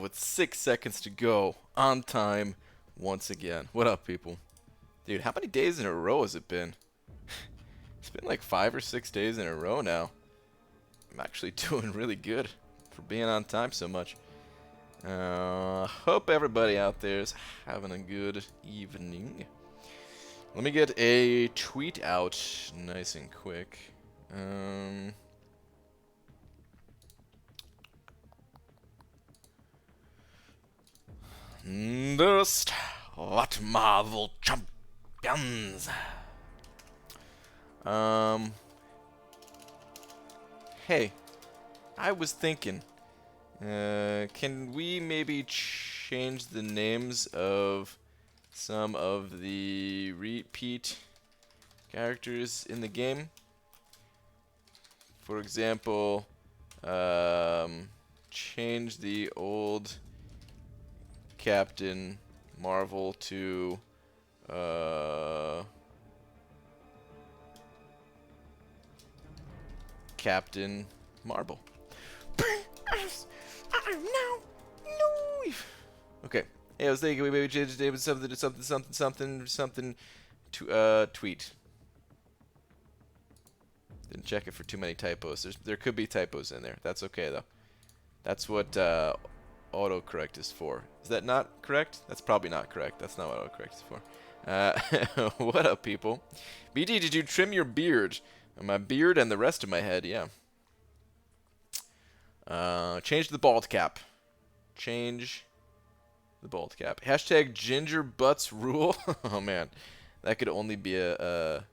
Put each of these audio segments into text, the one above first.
with 6 seconds to go. On time once again. What up, people? Dude, how many days in a row has it been? It's been like 5 or 6 days in a row now. I'm actually doing really good for being on time so much. Hope everybody out there is having a good evening. Let me get a tweet out nice and quick. Just what Marvel champions? Hey, I was thinking, can we maybe change the names of some of the repeat characters in the game? For example, change the old Captain Marvel to Captain Marvel. Okay. Hey, I was thinking we maybe change the name of something to something to tweet. Didn't check it for too many typos. There could be typos in there. That's okay though. That's what autocorrect is for. Is that not correct? That's probably not correct. That's not what autocorrect is for. What up, people? BD, did you trim your beard? My beard and the rest of my head, yeah. Change the bald cap. Change the bald cap. Hashtag ginger butts rule. Oh man, that could only be a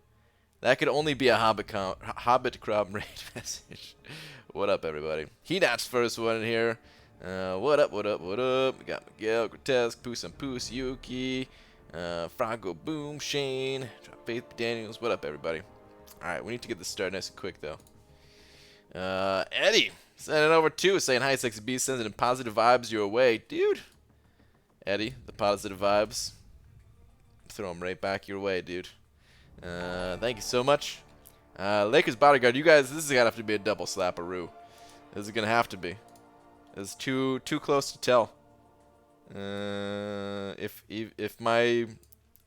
Hobbit crowd raid message. What up, everybody? He-Nat's first one in here. What up, what up, what up? We got Miguel, Grotesque, Poos and Poos, Yuki, Franco Boom, Shane, Faith Daniels. What up, everybody? Alright, we need to get this started nice and quick, though. Eddie, sending over 2, saying hi, Sexy B, sending positive vibes your way. Dude. Eddie, the positive vibes. Throw them right back your way, dude. Thank you so much. Lakers bodyguard, you guys, this is gonna have to be a double slap-a-roo. This is gonna have to be. It's too close to tell. If my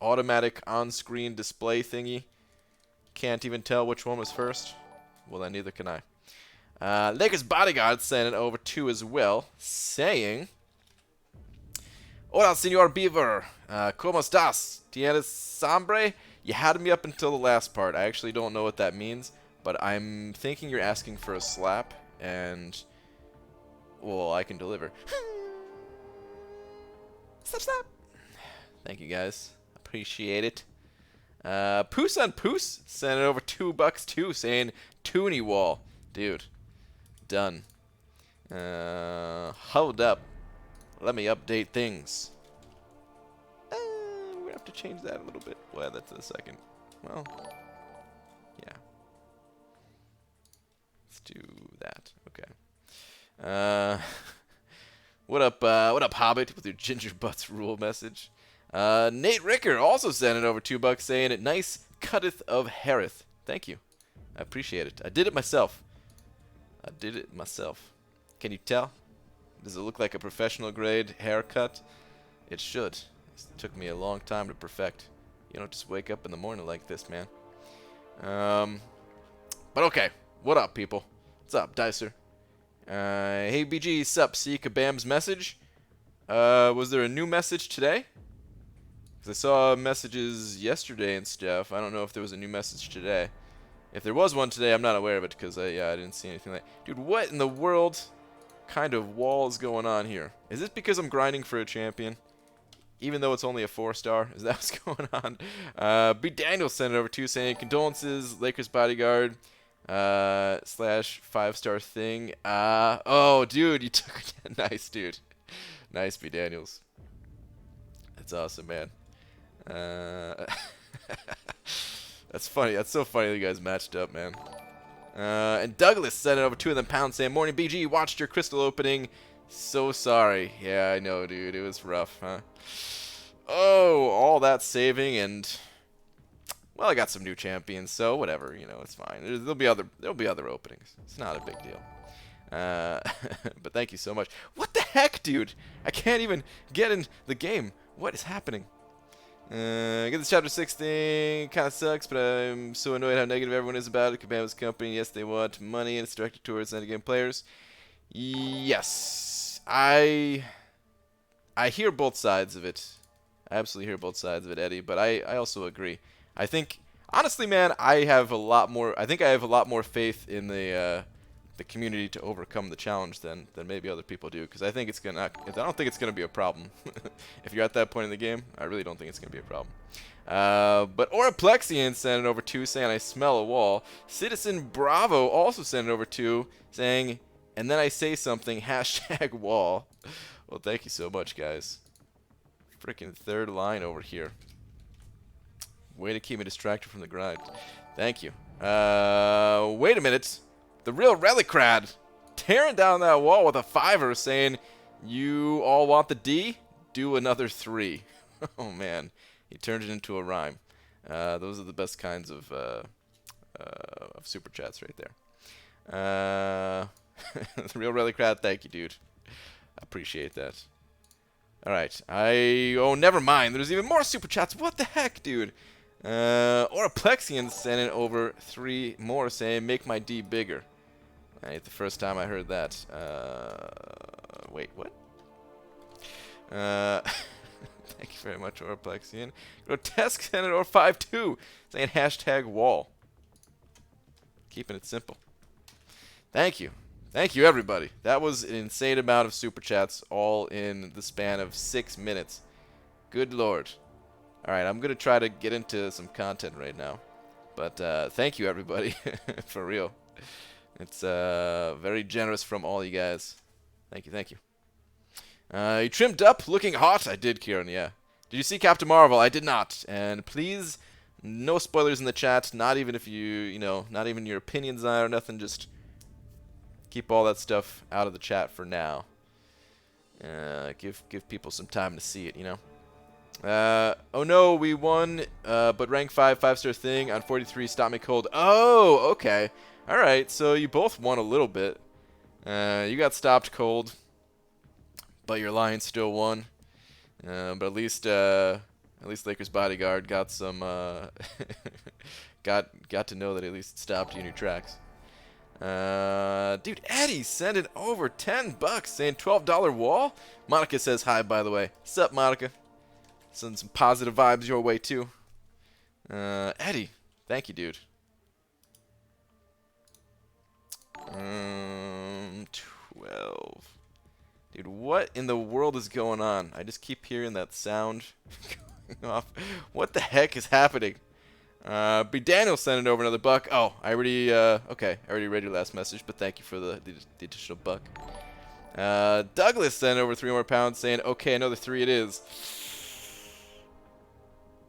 automatic on-screen display thingy can't even tell which one was first, well then neither can I. Lakers bodyguard sent it over 2 as well, saying, "Hola, Señor Beaver. ¿Cómo estás? ¿Tienes hambre?" You had me up until the last part. I actually don't know what that means, but I'm thinking you're asking for a slap, and well, I can deliver. Slap, slap. Thank you, guys. Appreciate it. Poos on Poos sent it over $2 too, saying Toonie Wall. Dude. Done. Hold up. Let me update things. We're gonna have to change that a little bit. We'll add that to the second. Well, yeah. Let's do that. Okay. What up, Hobbit, with your ginger butts rule message. Nate Ricker also sent it over $2, saying it nice cutteth of Harith. Thank you. I appreciate it. I did it myself. Can you tell? Does it look like a professional grade haircut? It should. It took me a long time to perfect. You don't just wake up in the morning like this, man. But okay. What up, people? What's up, Dicer? Hey, BG, sup? See Kabam's message? Was there a new message today? Because I saw messages yesterday and stuff. I don't know if there was a new message today. If there was one today, I'm not aware of it because I didn't see anything like. Dude, what in the world kind of wall is going on here? Is this because I'm grinding for a champion? Even though it's only a 4-star? Is that what's going on? B. Daniel sent it over to saying, condolences, Lakers bodyguard, / 5-star thing. Oh, dude, you took it. Nice, dude. Nice, B. Daniels. That's awesome, man. That's funny. That's so funny that you guys matched up, man. And Douglas sent it over 2 of them pounds saying, morning BG, watched your crystal opening. So sorry. Yeah, I know, dude. It was rough, huh? Oh, all that saving and well, I got some new champions, so whatever, you know, it's fine. There'll be other openings. It's not a big deal. But thank you so much. What the heck, dude? I can't even get in the game. What is happening? I get this chapter 6 thing. Kind of sucks, but I'm so annoyed how negative everyone is about it. Kabama's company, yes, they want money, and it's directed towards endgame players. Yes, I hear both sides of it. I absolutely hear both sides of it, Eddie. But I also agree. I think, honestly, man, I have a lot more. I think I have a lot more faith in the community to overcome the challenge than maybe other people do, because I think it's gonna. I don't think it's gonna be a problem. If you're at that point in the game, I really don't think it's gonna be a problem. But Oraplexian sent it over 2 saying I smell a wall. Citizen Bravo also sent it over 2 saying, and then I say something hashtag wall. Well, thank you so much, guys. Freaking third line over here. Way to keep me distracted from the grind. Thank you. Wait a minute. The real Relicrad tearing down that wall with a 5er saying, you all want the D? Do another 3. Oh, man. He turned it into a rhyme. Those are the best kinds of super chats right there. The real Relicrad, thank you, dude. I appreciate that. Alright. Oh, never mind. There's even more super chats. What the heck, dude? Oraplexian sent in over 3 more saying, make my D bigger. Ain't the first time I heard that. Wait, what? Thank you very much, Oraplexian. Grotesque sent it or 5-2 saying hashtag wall. Keeping it simple. Thank you. Thank you, everybody. That was an insane amount of super chats, all in the span of 6 minutes. Good lord. Alright, I'm going to try to get into some content right now. But thank you, everybody. For real. It's very generous from all you guys. Thank you, thank you. You trimmed up, looking hot. I did, Kieran, yeah. Did you see Captain Marvel? I did not. And please, no spoilers in the chat. Not even if you know, not even your opinions on it or nothing. Just keep all that stuff out of the chat for now. Give people some time to see it, you know. Oh no, we won, but rank 5, 5-star thing on 43 stopped me cold. Oh, okay. Alright, so you both won a little bit. You got stopped cold, but your Lions still won. But at least Lakers Bodyguard got some, got to know that at least stopped you in your tracks. Dude, Eddie sent it over $10 saying $12 wall. Monica says hi, by the way. Sup, Monica? Send some positive vibes your way, too. Eddie, thank you, dude. 12. Dude, what in the world is going on? I just keep hearing that sound going off. What the heck is happening? B. Daniel sent it over another $1. Oh, I already, okay. I already read your last message, but thank you for the additional $1. Douglas sent over 3 more pounds saying, okay, another 3 it is.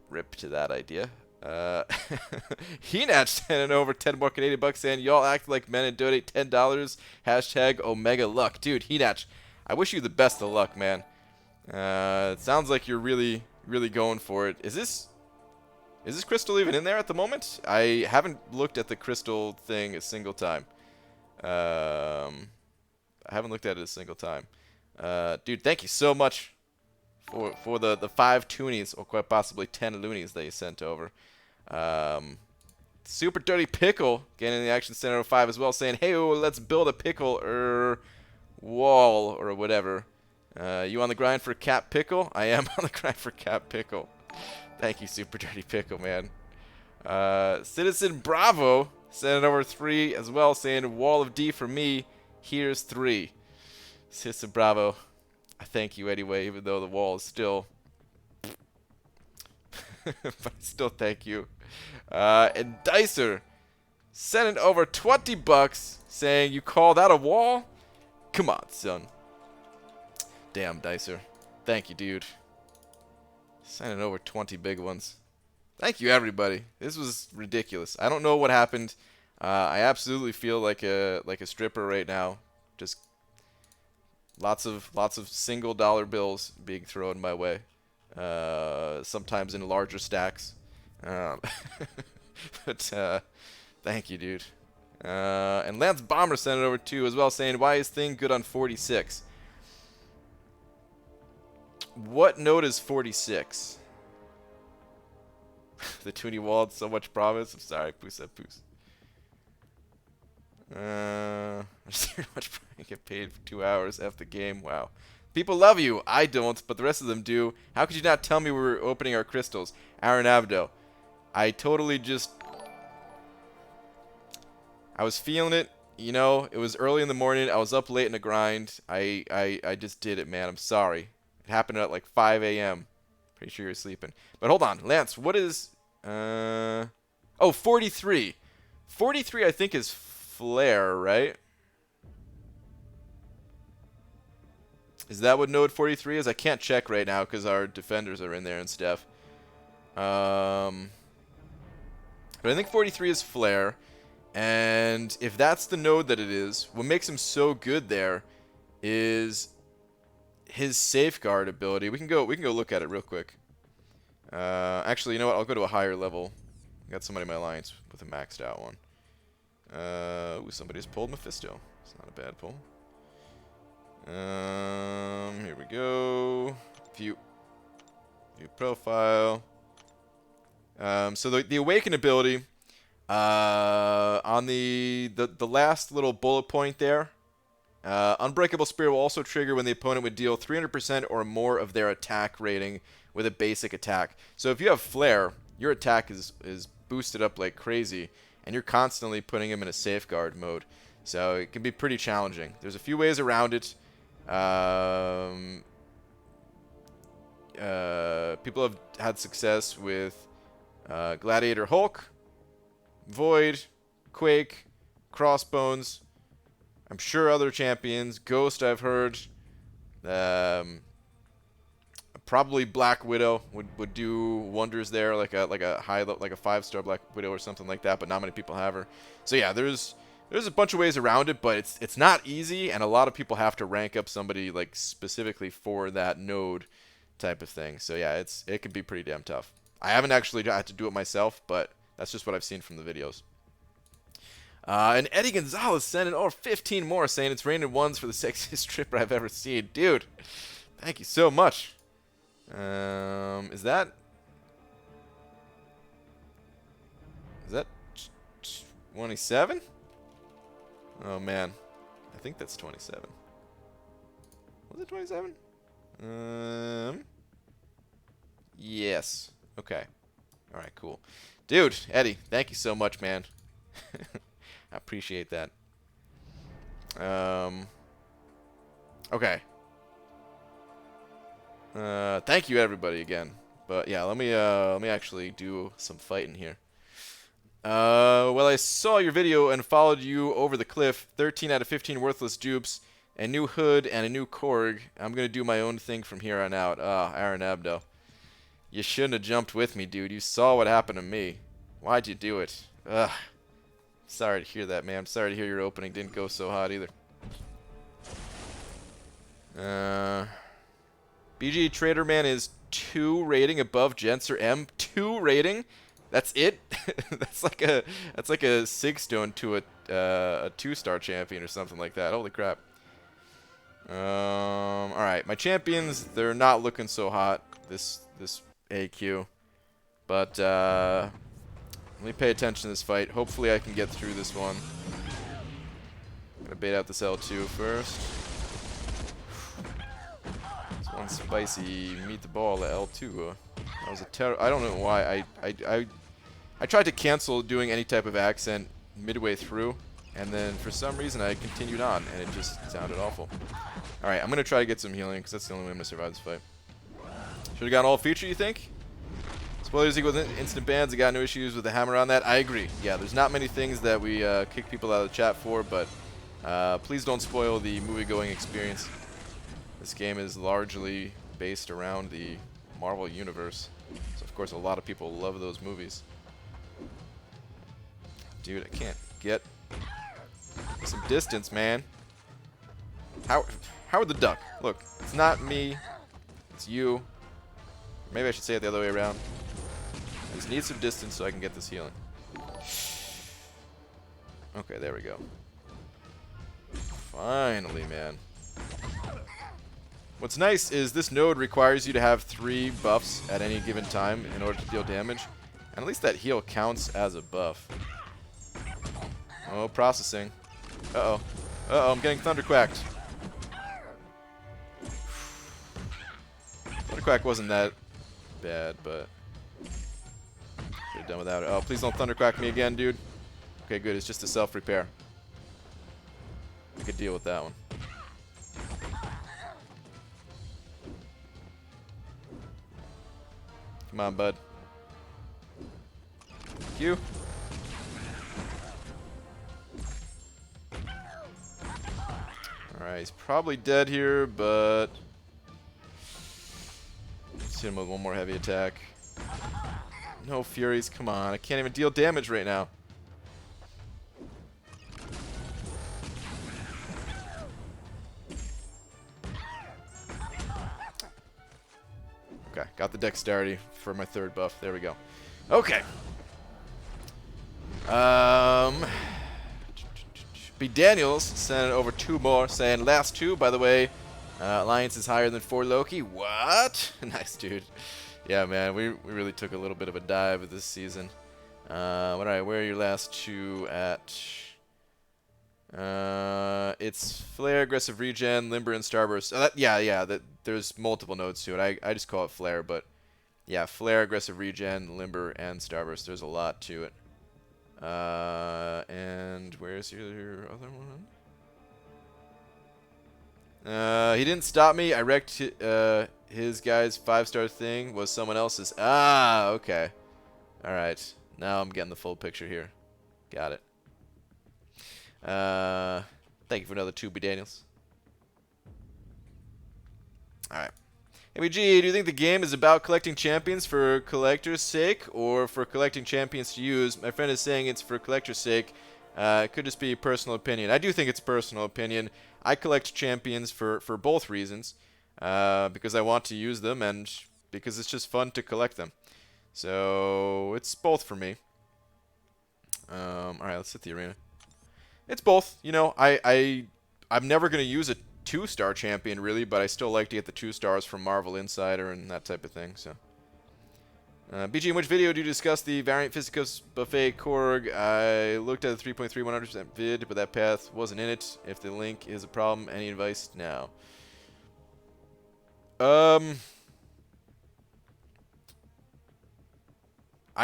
Rip to that idea. Henach sent over 10 more Canadian bucks saying, y'all act like men and donate $10. Hashtag Omega Luck. Dude, Henach, I wish you the best of luck, man. It sounds like you're really, really going for it. Is this crystal even in there at the moment? I haven't looked at the crystal thing a single time. I haven't looked at it a single time. Dude, thank you so much for the 5 toonies, or quite possibly 10 loonies that you sent over. Super Dirty Pickle getting in the Action Center 5 as well, saying, hey, let's build a pickle wall or whatever. You on the grind for Cap Pickle? I am on the grind for Cap Pickle. Thank you, Super Dirty Pickle, man. Citizen Bravo sent it over 3 as well, saying, wall of D for me. Here's 3. Citizen Bravo, I thank you anyway, even though the wall is still... but still thank you. And Dicer sent it over $20 saying, you call that a wall? Come on, son. Damn, Dicer. Thank you, dude. Sending over 20 big ones. Thank you, everybody. This was ridiculous. I don't know what happened. I absolutely feel like a stripper right now. Just lots of single dollar bills being thrown my way. Sometimes in larger stacks. But thank you, dude. And Lance Bomber sent it over too as well, saying, why is thing good on 46? What node is 46? The Toonie Wall had so much promise. I'm sorry, Poos at Poos. I just hear how much I get paid for 2 hours after the game. Wow. People love you. I don't, but the rest of them do. How could you not tell me we were opening our crystals? Aaron Abdo. I totally just... I was feeling it. You know, it was early in the morning. I was up late in the grind. I just did it, man. I'm sorry. It happened at like 5 a.m. Pretty sure you're sleeping. But hold on. Lance, what is... Oh, 43. 43, I think, is flare, right? Is that what node 43 is? I can't check right now because our defenders are in there and stuff. But I think 43 is flare. And if that's the node that it is, what makes him so good there is his safeguard ability. We can go look at it real quick. Actually, you know what? I'll go to a higher level. I got somebody in my alliance with a maxed out one. Ooh, somebody just pulled Mephisto. It's not a bad pull. Here we go. View profile. So the awaken ability, on the last little bullet point there, Unbreakable Spirit will also trigger when the opponent would deal 300% or more of their attack rating with a basic attack. So if you have Flare, your attack is boosted up like crazy, and you're constantly putting him in a safeguard mode. So it can be pretty challenging. There's a few ways around it. People have had success with Gladiator Hulk, Void, Quake, Crossbones. I'm sure other champions. Ghost, I've heard. Probably Black Widow would do wonders there, like a 5-star Black Widow or something like that. But not many people have her. So yeah, there's a bunch of ways around it, but it's not easy, and a lot of people have to rank up somebody like specifically for that node type of thing. So yeah, it can be pretty damn tough. I haven't actually had to do it myself, but that's just what I've seen from the videos. And Eddie Gonzalez sending 15 more, saying it's raining ones for the sexiest stripper I've ever seen. Dude, thank you so much. Is that 27? Oh man, I think that's 27. Was it 27? Yes. Okay. All right, cool. Dude, Eddie, thank you so much, man. I appreciate that. Okay. Thank you everybody again. But yeah, let me actually do some fighting here. Well, I saw your video and followed you over the cliff. 13 out of 15 worthless dupes, a new hood, and a new Korg. I'm gonna do my own thing from here on out. Aaron Abdo. You shouldn't have jumped with me, dude. You saw what happened to me. Why'd you do it? Ugh. Sorry to hear that, man. I'm sorry to hear your opening didn't go so hot either. BG Trader Man is 2 rating above Jenser M. 2 rating? That's it? that's like a 6 stone to a 2-star champion or something like that. Holy crap. Alright, my champions, they're not looking so hot this AQ. But let me pay attention to this fight. Hopefully I can get through this one. I'm gonna bait out this L2 first. This one spicy meet the ball at L2. That was a I don't know why. I tried to cancel doing any type of accent midway through, and then for some reason I continued on, and it just sounded awful. Alright, I'm gonna try to get some healing, because that's the only way I'm gonna survive this fight. Should have gotten all feature, you think? Spoilers equals instant bans. I got no issues with the hammer on that. I agree. Yeah, there's not many things that we kick people out of the chat for, but please don't spoil the movie-going experience. This game is largely based around the Marvel Universe, so of course a lot of people love those movies. Dude, I can't get some distance, man. Howard the Duck. Look, it's not me. It's you. Maybe I should say it the other way around. I just need some distance so I can get this healing. Okay, there we go. Finally, man. What's nice is this node requires you to have 3 buffs at any given time in order to deal damage. And at least that heal counts as a buff. Oh, processing. Uh-oh. Uh-oh, I'm getting thunderquacked. Thunderquack wasn't that bad, but could have done without it. Oh, please don't thunderquack me again, dude. Okay, good. It's just a self-repair. I could deal with that one. Come on, bud. Q. Alright, he's probably dead here, but let's hit him with one more heavy attack. No Furies, come on. I can't even deal damage right now. Okay, got the dexterity for my 3rd buff. There we go. Okay. B. Daniels sent over 2 more, saying last 2, by the way, Alliance is higher than 4 Loki. What? Nice, dude. Yeah, man, we really took a little bit of a dive this season. Alright, where are your last 2 at? It's Flare, Aggressive Regen, Limber, and Starburst. There's multiple nodes to it. I just call it Flare, but yeah, Flare, Aggressive Regen, Limber, and Starburst. There's a lot to it. And where's your other one? He didn't stop me. I wrecked his guy's 5-star thing was someone else's. Ah, okay. Alright. Now I'm getting the full picture here. Got it. Thank you for another 2, B. Daniels. Alright. ABG, do you think the game is about collecting champions for collector's sake or for collecting champions to use? My friend is saying it's for collector's sake. It could just be personal opinion. I do think it's personal opinion. I collect champions for both reasons. Because I want to use them and because it's just fun to collect them. So it's both for me. Alright, let's hit the arena. It's both. You know, I'm never going to use a 2-star champion, really, but I still like to get the 2 stars from Marvel Insider and that type of thing, so. BG, in which video do you discuss the Variant Physicus Buffet Korg? I looked at the 3.3 100% vid, but that path wasn't in it. If the link is a problem, any advice now? I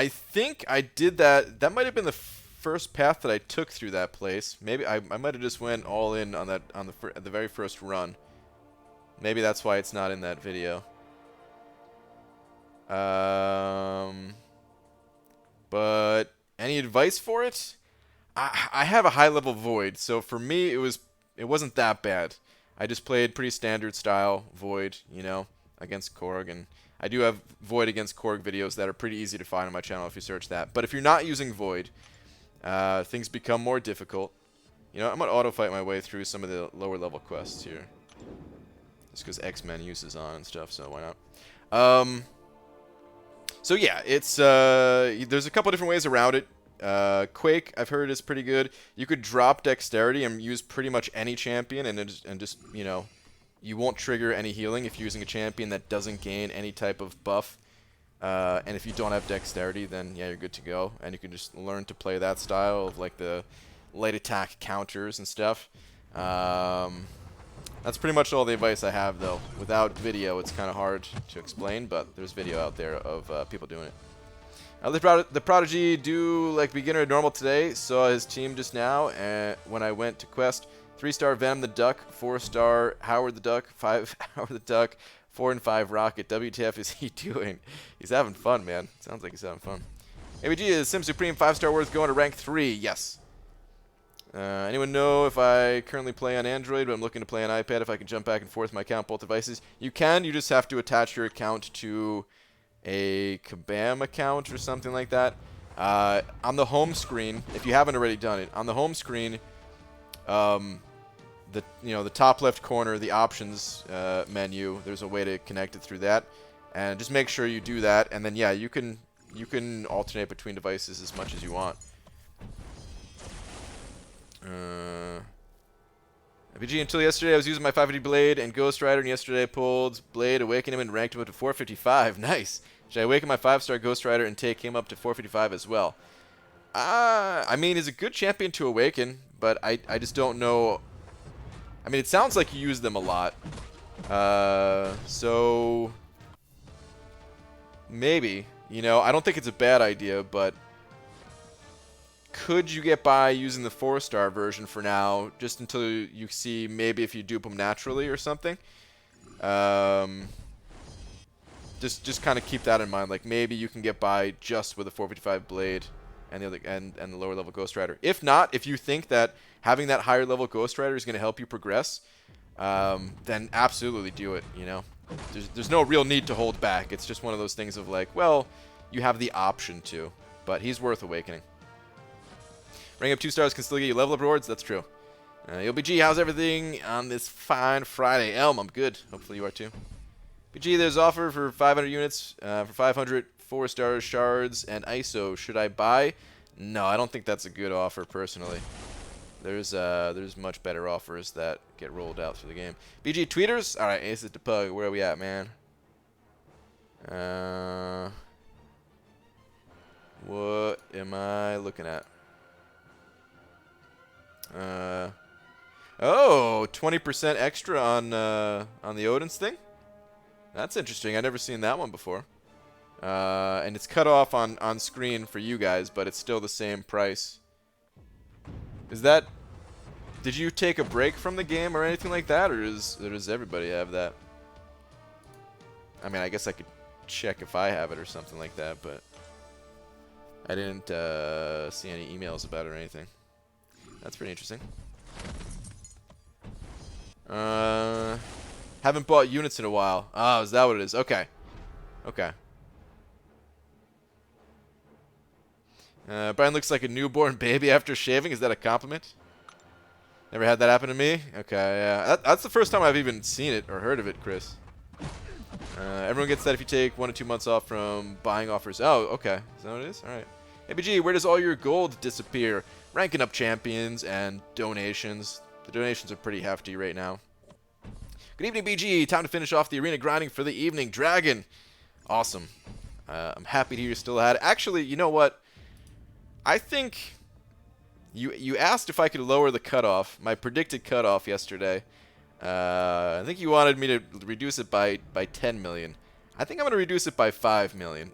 think I did that. That might have been the first path that I took through that place. Maybe I might have just went all in on that at the very first run. Maybe that's why it's not in that video. But any advice for it? I have a high level Void, so for me it wasn't that bad. I just played pretty standard style Void, you know, against Korg, and I do have Void against Korg videos that are pretty easy to find on my channel if you search that. But if you're not using Void, things become more difficult. You know, I'm going to auto-fight my way through some of the lower level quests here. Just because X-Men uses on and stuff, so why not? So yeah, it's there's a couple different ways around it. Quake, I've heard, is pretty good. You could drop dexterity and use pretty much any champion, and just, you know, you won't trigger any healing if you're using a champion that doesn't gain any type of buff. And if you don't have dexterity, then yeah, you're good to go. And you can just learn to play that style of like the light attack counters and stuff. That's pretty much all the advice I have, though. Without video, it's kind of hard to explain, but there's video out there of people doing it. The Prodigy do like beginner and normal today. Saw his team just now, and when I went to quest, 3-star Venom the Duck, 4-star Howard the Duck, 5 Howard the Duck, 4 and 5 Rocket. WTF is he doing? He's having fun, man. Sounds like he's having fun. ABG, is Sim Supreme 5-star worth going to rank 3? Yes. Anyone know if I currently play on Android, but I'm looking to play on iPad, if I can jump back and forth my account both devices? You can. You just have to attach your account to a Kabam account or something like that. On the home screen, if you haven't already done it, on the home screen, the top left corner, the options menu, there's a way to connect it through that, and just make sure you do that, and then yeah, you can alternate between devices as much as you want. BG, until yesterday, I was using my 550 Blade and Ghost Rider, and yesterday I pulled Blade, awakened him, and ranked him up to 455. Nice. Should I awaken my 5-star Ghost Rider and take him up to 455 as well? I mean, he's a good champion to awaken, but I just don't know. I mean, it sounds like you use them a lot. So maybe, you know, I don't think it's a bad idea, but could you get by using the 4-star version for now, just until you see maybe if you dupe them naturally or something? Just kind of keep that in mind. Like maybe you can get by just with a 455 Blade and the other and the lower level Ghost Rider. If not, if you think that having that higher level Ghost Rider is going to help you progress, then absolutely do it. You know, there's no real need to hold back. It's just one of those things of like, well, you have the option to, but he's worth awakening. Ranking up 2 stars can still get you level up rewards. That's true. YoBG, how's everything on this fine Friday? Elm, I'm good. Hopefully you are too. BG, there's offer for 500 units for 500 4-star shards and ISO. Should I buy? No, I don't think that's a good offer personally. There's much better offers that get rolled out through the game. BG tweeters. All right, Aces to Pug. Where are we at, man? What am I looking at? Oh, 20% extra on the Odin's thing. That's interesting. I've never seen that one before. And it's cut off on screen for you guys, but it's still the same price. Is that? Did you take a break from the game or anything like that, or does everybody have that? I mean, I guess I could check if I have it or something like that, but I didn't see any emails about it or anything. That's pretty interesting. Haven't bought units in a while. Oh, is that what it is? Okay. Okay. Brian looks like a newborn baby after shaving. Is that a compliment? Never had that happen to me? Okay, yeah. That's the first time I've even seen it or heard of it, Chris. Everyone gets that if you take 1 to 2 months off from buying offers. Oh, okay. Is that what it is? Alright. Hey, BG, where does all your gold disappear? Ranking up champions and donations. The donations are pretty hefty right now. Good evening, BG. Time to finish off the arena grinding for the evening. Dragon. Awesome. I'm happy to hear you're still at it. Actually, you know what? I think you asked if I could lower the cutoff, my predicted cutoff yesterday. I think you wanted me to reduce it by 10 million. I think I'm going to reduce it by 5 million.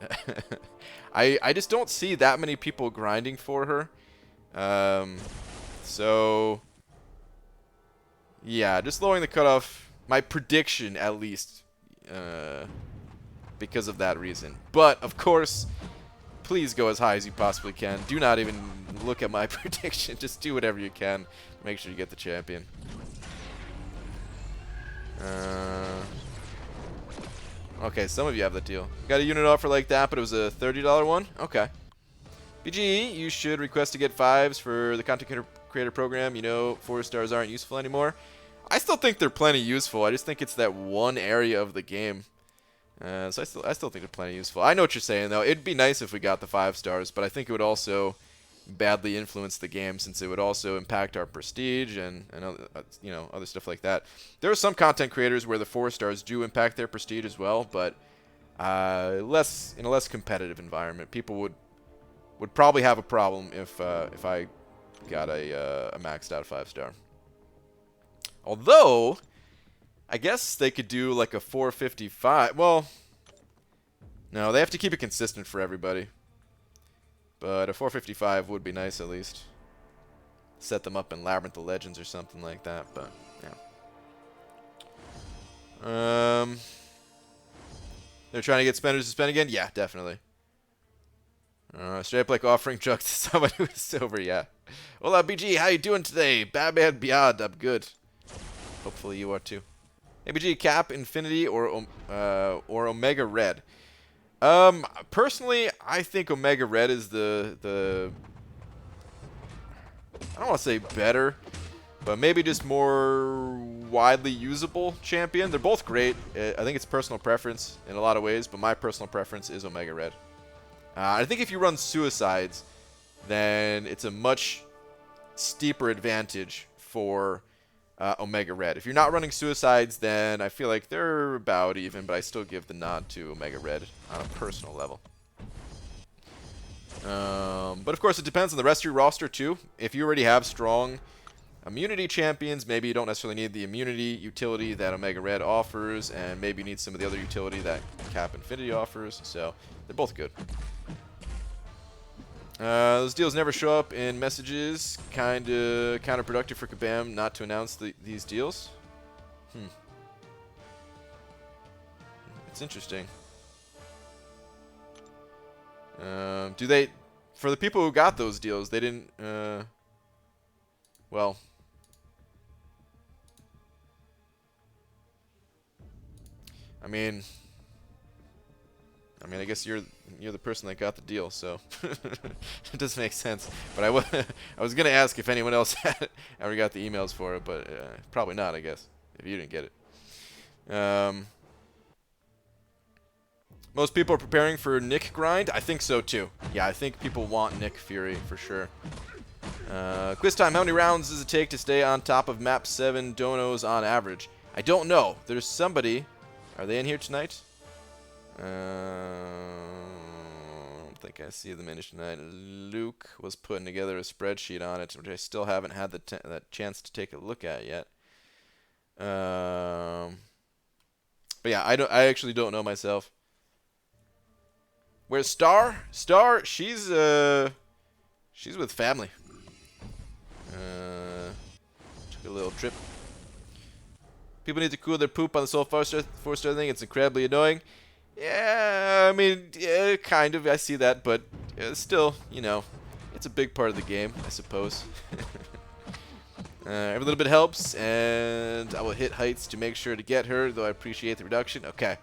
I just don't see that many people grinding for her. So, yeah, just lowering the cutoff, my prediction at least, because of that reason. But, of course, please go as high as you possibly can. Do not even look at my prediction. Just do whatever you can. Make sure you get the champion. Okay, some of you have that deal. Got a unit offer like that, but it was a $30 one? Okay. BG, you should request to get 5s for the content creator program. You know, 4 stars aren't useful anymore. I still think they're plenty useful. I just think it's that one area of the game. So I still think they're plenty useful. I know what you're saying, though. It'd be nice if we got the 5 stars, but I think it would also badly influence the game, since it would also impact our prestige and you know, other stuff like that. There are some content creators where the 4 stars do impact their prestige as well, but in a less competitive environment. People would probably have a problem if I got a maxed out 5-star. Although, I guess they could do like a 455. Well, no, they have to keep it consistent for everybody. But a 455 would be nice at least. Set them up in Labyrinth of Legends or something like that, but yeah. They're trying to get spenders to spend again? Yeah, definitely. Straight up like offering drugs to somebody who's sober, yeah. Hola, BG, how you doing today? Bad beyond, I'm good. Hopefully you are too. ABG, Cap, Infinity, or Omega Red. Personally, I think Omega Red is the I don't want to say better, but maybe just more widely usable champion. They're both great. I think it's personal preference in a lot of ways, but my personal preference is Omega Red. I think if you run Suicides, then it's a much steeper advantage for Omega Red. If you're not running Suicides, then I feel like they're about even, but I still give the nod to Omega Red on a personal level. But of course, it depends on the rest of your roster too. If you already have strong immunity champions, maybe you don't necessarily need the immunity utility that Omega Red offers, and maybe you need some of the other utility that Cap Infinity offers. So they're both good. Those deals never show up in messages. Kind of counterproductive for Kabam not to announce these deals. It's interesting. Do they, for the people who got those deals, they didn't, well, I mean, I guess you're the person that got the deal, so it doesn't make sense. But I was gonna ask if anyone else had ever got the emails for it, but probably not, I guess, if you didn't get it. Most people are preparing for Nick grind. I think so too. Yeah, I think people want Nick Fury for sure. Quiz time. How many rounds does it take to stay on top of map 7 donos on average? I don't know. There's somebody. Are they in here tonight? I don't think I see them in here tonight. Luke was putting together a spreadsheet on it, which I still haven't had that chance to take a look at yet. But yeah, I actually don't know myself. Where's Star? Star, she's with family. Took a little trip. People need to cool their poop on the Soul 4-star thing. It's incredibly annoying. Yeah, I mean, yeah, kind of. I see that, but still, you know, it's a big part of the game, I suppose. Every little bit helps, and I will hit heights to make sure to get her, though I appreciate the reduction. Okay.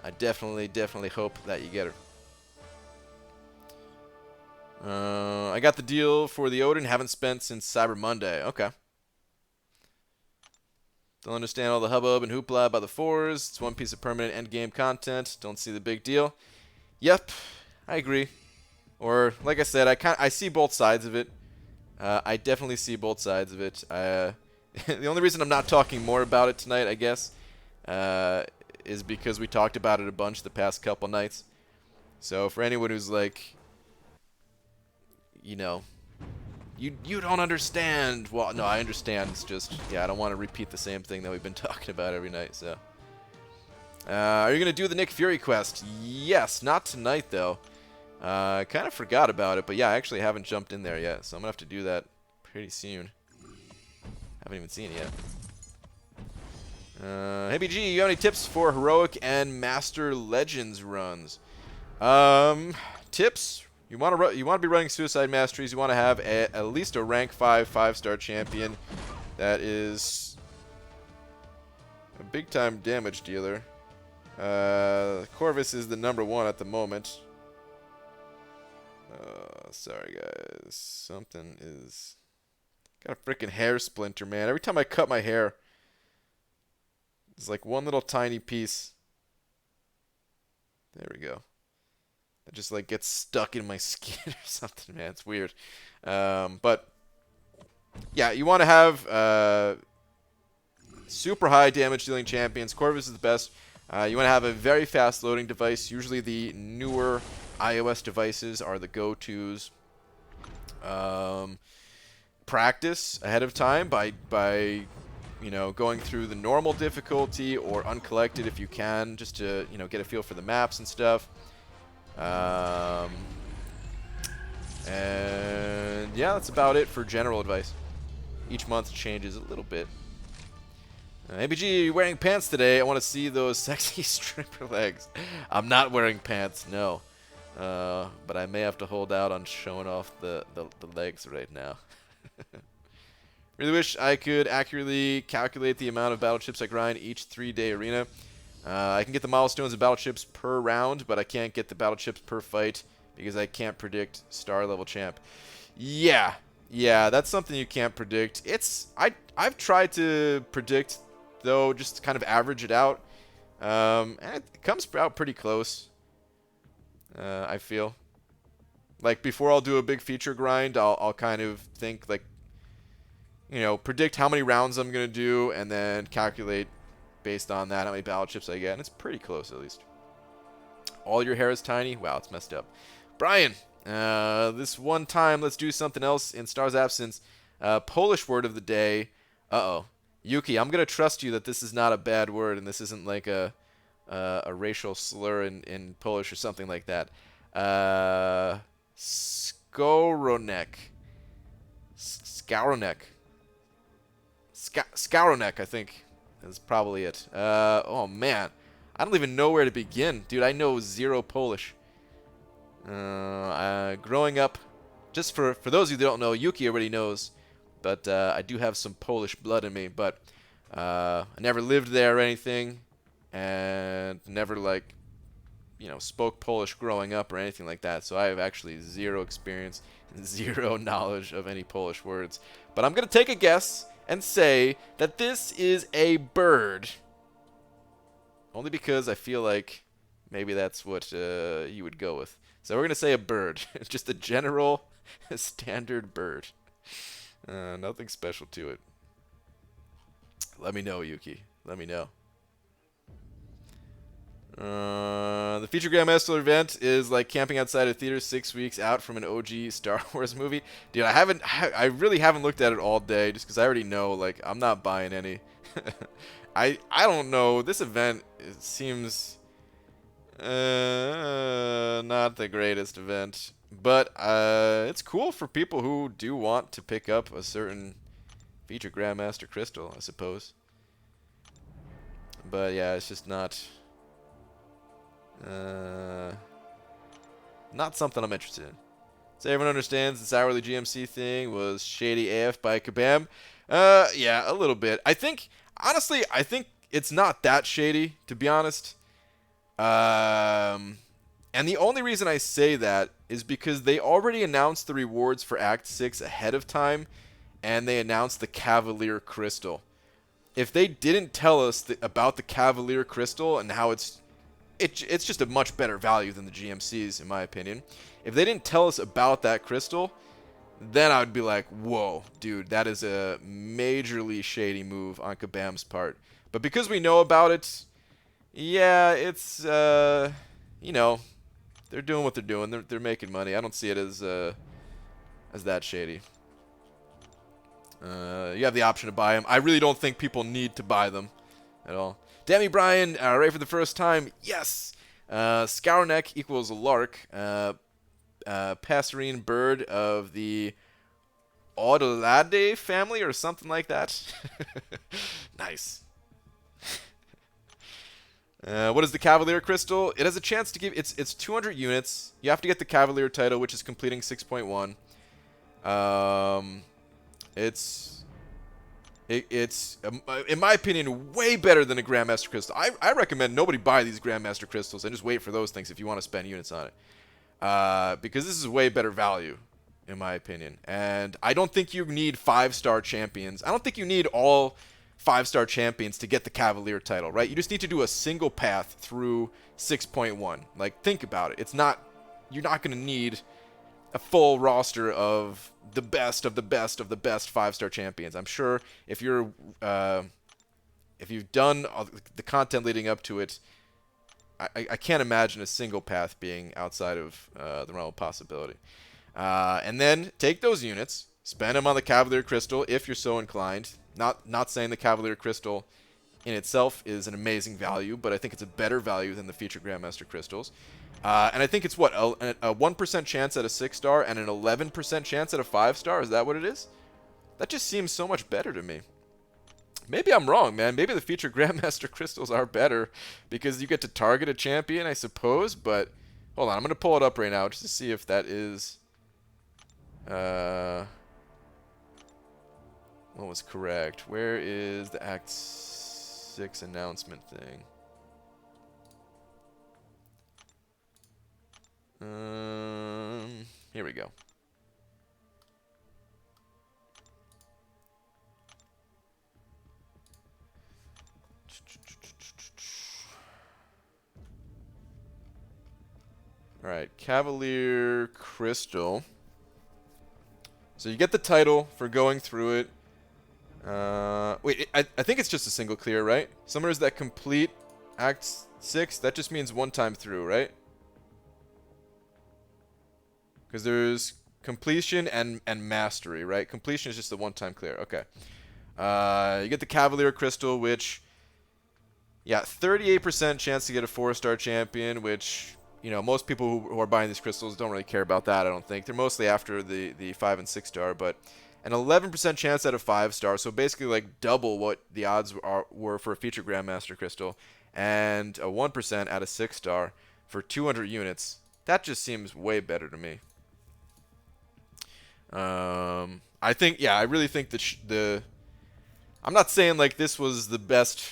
I definitely hope that you get her. I got the deal for the Odin. Haven't spent since Cyber Monday. Okay. Don't understand all the hubbub and hoopla about the 4s. It's one piece of permanent endgame content. Don't see the big deal. Yep, I agree. Or, like I said, I see both sides of it. I definitely see both sides of it. The only reason I'm not talking more about it tonight, I guess, is because we talked about it a bunch the past couple nights. So for anyone who's like, you know, you don't understand. Well, no, I understand. It's just, yeah, I don't want to repeat the same thing that we've been talking about every night. So, are you gonna do the Nick Fury quest? Yes, not tonight though. I kind of forgot about it, but yeah, I actually haven't jumped in there yet, so I'm gonna have to do that pretty soon. Haven't even seen it yet. Hey BG, you have any tips for heroic and master legends runs? Tips? You want to be running suicide masteries. You want to have at least a rank 5 5-star champion that is a big time damage dealer. Corvus is the #1 at the moment. Sorry guys, something is got a freaking hair splinter, man. Every time I cut my hair, it's like one little tiny piece. There we go. It just like gets stuck in my skin or something, man. It's weird. But yeah, you want to have super high damage dealing champions. Corvus is the best. You want to have a very fast loading device. Usually the newer iOS devices are the go-tos. Practice ahead of time by you know, going through the normal difficulty or uncollected if you can, just to, you know, get a feel for the maps and stuff. And yeah, that's about it for general advice. Each month changes a little bit. ABG, you wearing pants today? I want to see those sexy stripper legs. I'm not wearing pants, no. But I may have to hold out on showing off the legs right now. Really wish I could accurately calculate the amount of battle chips I grind each 3-day arena. I can get the milestones and battle chips per round, but I can't get the battle chips per fight because I can't predict star level champ. Yeah, that's something you can't predict. I've tried to predict, though, just to kind of average it out, and it comes out pretty close. I feel like before I'll do a big feature grind, I'll kind of think like, you know, predict how many rounds I'm going to do, and then calculate based on that how many battle chips I get. And it's pretty close, at least. All your hair is tiny? Wow, it's messed up. Brian, this one time, let's do something else in Star's absence. Polish word of the day. Uh-oh. Yuki, I'm going to trust you that this is not a bad word, and this isn't like a racial slur in Polish or something like that. Skoronek. Skowronek. Skowronek, I think, is probably it. Oh, man. I don't even know where to begin. Dude, I know zero Polish. Growing up, just for those of you that don't know, Yuki already knows, but I do have some Polish blood in me, but I never lived there or anything, and never, like, you know, spoke Polish growing up or anything like that, so I have actually zero experience and zero knowledge of any Polish words. But I'm going to take a guess and say that this is a bird. Only because I feel like maybe that's what you would go with. So we're going to say a bird. It's just a general, standard bird. Nothing special to it. Let me know, Yuki. Let me know. The Feature Grandmaster event is like camping outside a theater 6 weeks out from an OG Star Wars movie. Dude, I really haven't looked at it all day just because I already know, like, I'm not buying any. I don't know. This event, it seems not the greatest event, but it's cool for people who do want to pick up a certain Feature Grandmaster crystal, I suppose. But yeah, it's just not something I'm interested in. So everyone understands this hourly GMC thing was shady AF by Kabam. Yeah, a little bit. Honestly, I think it's not that shady, to be honest. And the only reason I say that is because they already announced the rewards for Act 6 ahead of time, and they announced the Cavalier Crystal. If they didn't tell us about the Cavalier Crystal and how it's just a much better value than the GMCs, in my opinion. If they didn't tell us about that crystal, then I would be like, whoa, dude, that is a majorly shady move on Kabam's part. But because we know about it, yeah, it's, you know, they're doing what they're doing. They're making money. I don't see it as that shady. You have the option to buy them. I really don't think people need to buy them at all. Dammy Bryan, right for the first time. Yes! Skowronek equals a lark. Passerine bird of the Audalade family or something like that. Nice. What is the Cavalier Crystal? It has a chance to give... It's 200 units. You have to get the Cavalier title, which is completing 6.1. It's in my opinion, way better than a Grandmaster Crystal. I recommend nobody buy these Grandmaster Crystals and just wait for those things if you want to spend units on it. Because this is way better value, in my opinion. And I don't think you need 5-star champions. I don't think you need all 5-star champions to get the Cavalier title, right? You just need to do a single path through 6.1. Like, think about it. You're not going to need a full roster of the best of the best of the best 5-star champions. I'm sure if you've done the content leading up to it, I can't imagine a single path being outside of the realm of possibility. And then take those units, spend them on the Cavalier Crystal if you're so inclined. Not saying the Cavalier Crystal in itself is an amazing value, but I think it's a better value than the Feature Grandmaster Crystals. And I think it's, what, a 1% chance at a 6-star and an 11% chance at a 5-star? Is that what it is? That just seems so much better to me. Maybe I'm wrong, man. Maybe the Feature Grandmaster Crystals are better because you get to target a champion, I suppose. But hold on, I'm going to pull it up right now just to see if that is what was correct. Where is the Act 6 announcement thing? Here we go. Alright, Cavalier Crystal. So you get the title for going through it. Wait, I think it's just a single clear, right? Summoners that complete Act 6, that just means one time through, right? Because there's completion and mastery, right? Completion is just the one-time clear. Okay. You get the Cavalier Crystal, which, yeah, 38% chance to get a 4-star champion, which, you know, most people who are buying these crystals don't really care about that, I don't think. They're mostly after the 5 and 6-star, but an 11% chance at a 5-star, so basically like double what the odds were for a feature Grandmaster crystal, and a 1% at a 6-star for 200 units. That just seems way better to me. I think, yeah, I really think that I'm not saying like this was the best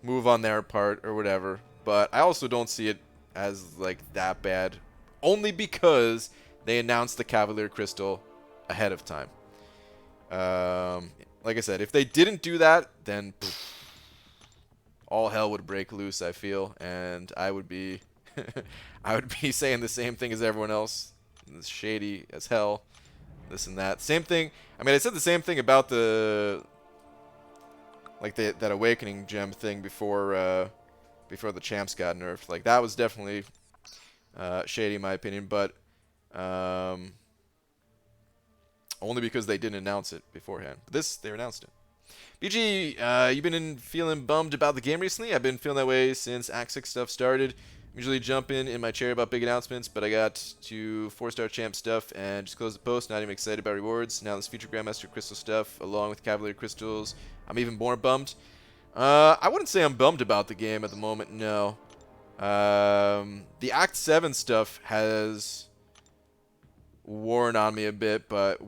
move on their part or whatever, but I also don't see it as like that bad, only because they announced the Cavalier Crystal ahead of time. Like I said, if they didn't do that, then all hell would break loose, I feel, and I would be I would be saying the same thing as everyone else. It's shady as hell, this and that. Same thing. I mean, I said the same thing about the that Awakening Gem thing before the champs got nerfed. Like, that was definitely shady in my opinion, but only because they didn't announce it beforehand. But this, they announced it. BG, you've been feeling bummed about the game recently? I've been feeling that way since Act 6 stuff started. I'm usually jumping in my chair about big announcements, but I got to 4-star champ stuff and just closed the post. Not even excited about rewards. Now this future Grandmaster Crystal stuff, along with Cavalier Crystals, I'm even more bummed. I wouldn't say I'm bummed about the game at the moment, no. The Act 7 stuff has worn on me a bit, but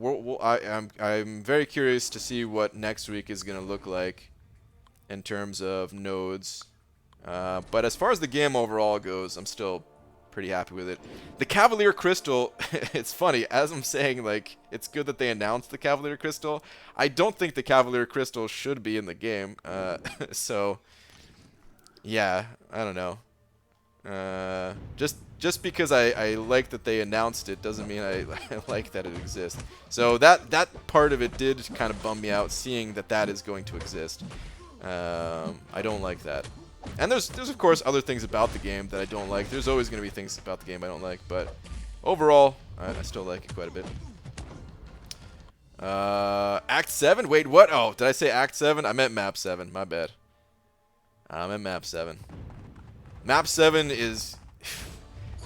I'm very curious to see what next week is going to look like in terms of nodes. But as far as the game overall goes, I'm still pretty happy with it. The Cavalier Crystal, it's funny, as I'm saying, like, it's good that they announced the Cavalier Crystal. I don't think the Cavalier Crystal should be in the game. So, yeah, I don't know. Just because I like that they announced it doesn't mean I like that it exists. So that part of it did kind of bum me out, seeing that is going to exist. I don't like that. And there's of course other things about the game that I don't like. There's always going to be things about the game I don't like, but overall, I still like it quite a bit. Act 7? Wait, what? Oh, did I say Act 7? I meant Map 7. My bad. I meant Map 7. Map 7 is...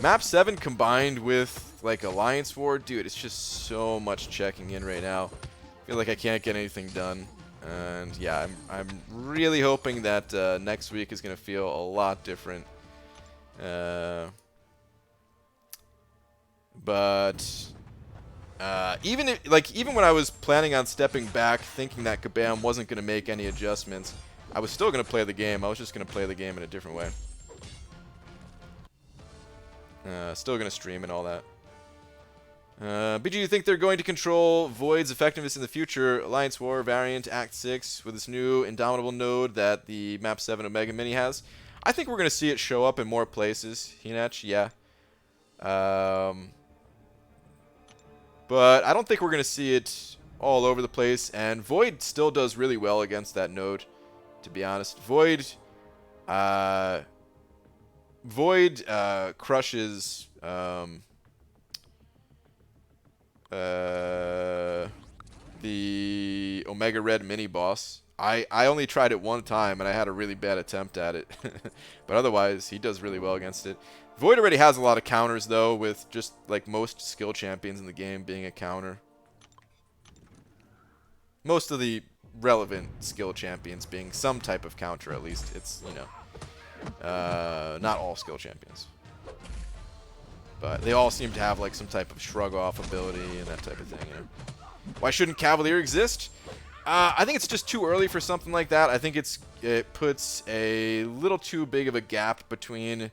Map 7 combined with, like, Alliance War, dude, it's just so much checking in right now. I feel like I can't get anything done. And, yeah, I'm really hoping that next week is going to feel a lot different. But... even when I was planning on stepping back, thinking that Kabam wasn't going to make any adjustments, I was still going to play the game. I was just going to play the game in a different way. Still going to stream and all that. BG, you think they're going to control Void's effectiveness in the future? Alliance War variant Act 6 with this new Indomitable node that the Map 7 Omega Mini has? I think we're going to see it show up in more places. Hinach, yeah. But I don't think we're going to see it all over the place. And Void still does really well against that node, to be honest. Void crushes the Omega Red mini boss. I only tried it one time and I had a really bad attempt at it. But otherwise, he does really well against it. Void already has a lot of counters though, with just like most skill champions in the game being a counter. Most of the relevant skill champions being some type of counter, at least. It's, you know, not all skill champions. But they all seem to have like some type of shrug off ability and that type of thing, you know. Why shouldn't Cavalier exist? I think it's just too early for something like that. I think it puts a little too big of a gap between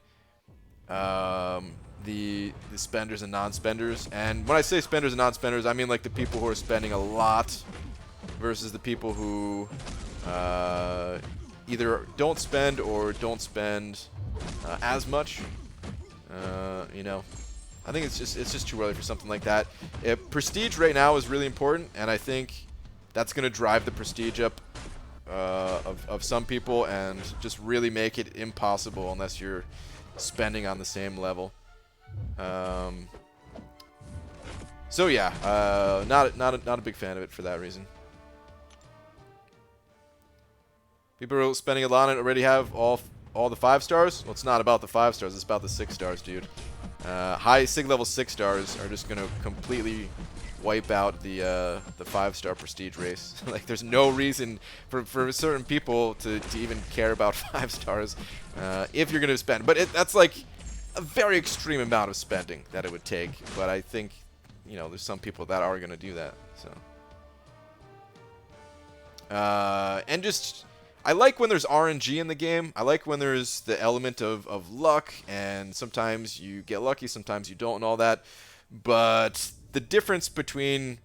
the spenders and non-spenders. And when I say spenders and non-spenders, I mean like the people who are spending a lot versus the people who either don't spend or don't spend as much. You know, I think it's just too early for something like that. Prestige right now is really important, and I think that's going to drive the prestige up of some people and just really make it impossible unless you're spending on the same level. So yeah, not a big fan of it for that reason. People who are spending a lot on it already have all the 5 stars. Well, it's not about the 5 stars. It's about the 6 stars, dude. High SIG level 6 stars are just gonna completely wipe out the 5-star prestige race. Like, there's no reason for certain people to even care about 5 stars if you're gonna spend. But that's like a very extreme amount of spending that it would take. But I think, you know, there's some people that are gonna do that. So, and just, I like when there's RNG in the game. I like when there's the element of luck, and sometimes you get lucky, sometimes you don't, and all that. But the difference between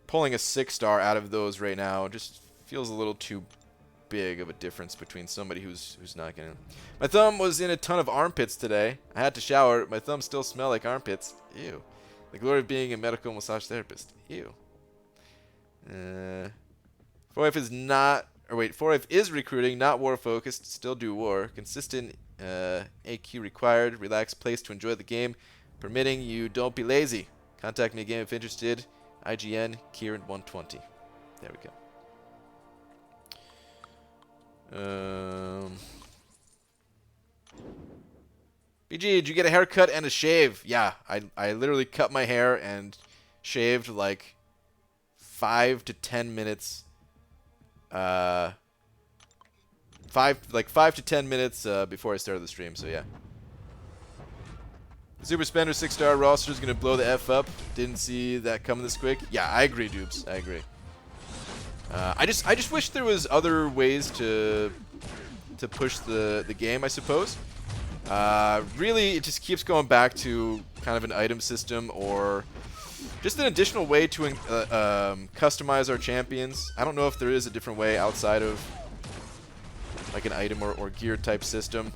pulling a 6-star out of those right now just feels a little too big of a difference between somebody who's not gonna. My thumb was in a ton of armpits today. I had to shower. My thumbs still smell like armpits. Ew. The glory of being a medical massage therapist. Ew. 4F is not. Or wait, 4F is recruiting, not war focused. Still do war. Consistent AQ required. Relaxed place to enjoy the game. Permitting you don't be lazy. Contact me again if interested. IGN Kieran 120. There we go. BG, did you get a haircut and a shave? Yeah, I literally cut my hair and shaved like 5 to 10 minutes. 5 to 10 minutes before I started the stream. So yeah. Super Spender 6-star roster is gonna blow the F up. Didn't see that coming this quick. Yeah, I agree, Dupes. I agree. I just wish there was other ways to push the game, I suppose. Really, it just keeps going back to kind of an item system or just an additional way to customize our champions. I don't know if there is a different way outside of like an item or gear type system.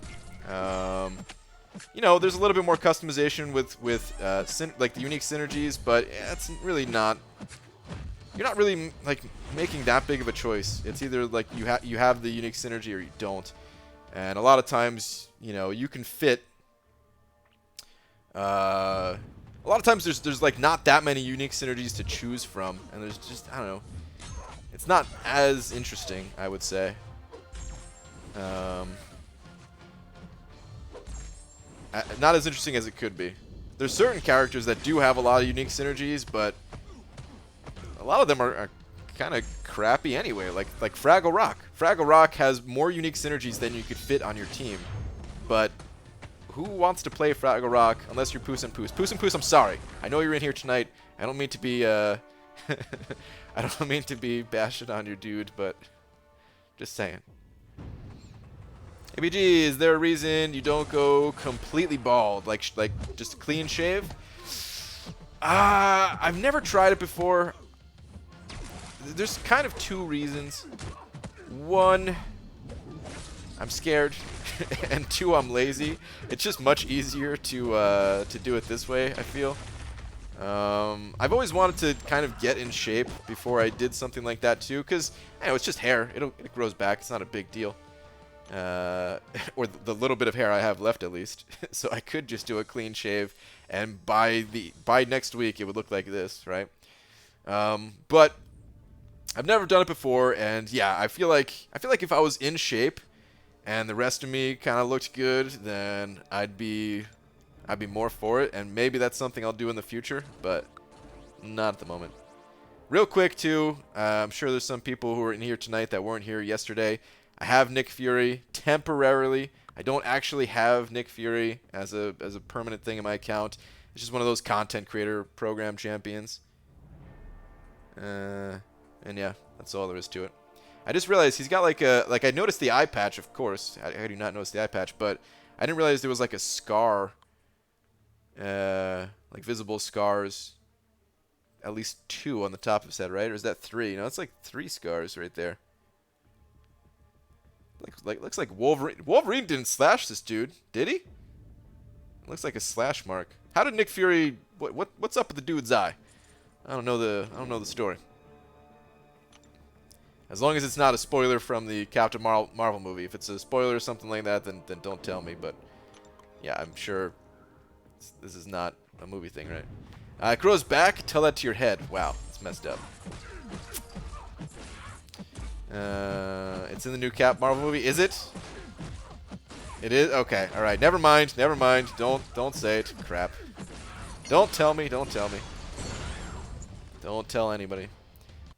You know, there's a little bit more customization with like the unique synergies, but it's really not. You're not really like making that big of a choice. It's either like you have the unique synergy or you don't. And a lot of times, you know, you can fit. A lot of times there's like not that many unique synergies to choose from, and there's just, I don't know. It's not as interesting, I would say. Not as interesting as it could be. There's certain characters that do have a lot of unique synergies, but a lot of them are kind of crappy anyway. Like Fraggle Rock. Fraggle Rock has more unique synergies than you could fit on your team. But who wants to play Fraggle Rock unless you're Poos and Poos? Poos and Poos, I'm sorry. I know you're in here tonight. I don't mean to be I don't mean to be bashing on your dude, but just saying. ABG, is there a reason you don't go completely bald, like just clean shave? I've never tried it before. There's kind of 2 reasons. 1, I'm scared, and 2, I'm lazy. It's just much easier to do it this way, I feel. I've always wanted to kind of get in shape before I did something like that too, because it's just hair. It grows back. It's not a big deal. Or the little bit of hair I have left, at least. So I could just do a clean shave, and by next week it would look like this, right? But I've never done it before, and yeah, I feel like if I was in shape and the rest of me kind of looked good, then I'd be more for it, and maybe that's something I'll do in the future, but not at the moment. Real quick too, I'm sure there's some people who are in here tonight that weren't here yesterday. I have Nick Fury temporarily. I don't actually have Nick Fury as a permanent thing in my account. It's just one of those content creator program champions. And yeah, that's all there is to it. I just realized he's got like I noticed the eye patch, of course. I do not notice the eye patch, but I didn't realize there was like a scar, like visible scars. At least 2 on the top of his head, right? Or is that 3? No, it's like 3 scars right there. Looks like Wolverine. Wolverine didn't slash this dude, did he? Looks like a slash mark. How did Nick Fury? What's up with the dude's eye? I don't know the story. As long as it's not a spoiler from the Captain Marvel movie. If it's a spoiler or something like that, then don't tell me. But yeah, I'm sure this is not a movie thing, right? It grows back. Tell that to your head. Wow, it's messed up. It's in the new Marvel movie. Is it? It is? Okay. All right. Never mind. Never mind. Don't say it. Crap. Don't tell me. Don't tell me. Don't tell anybody.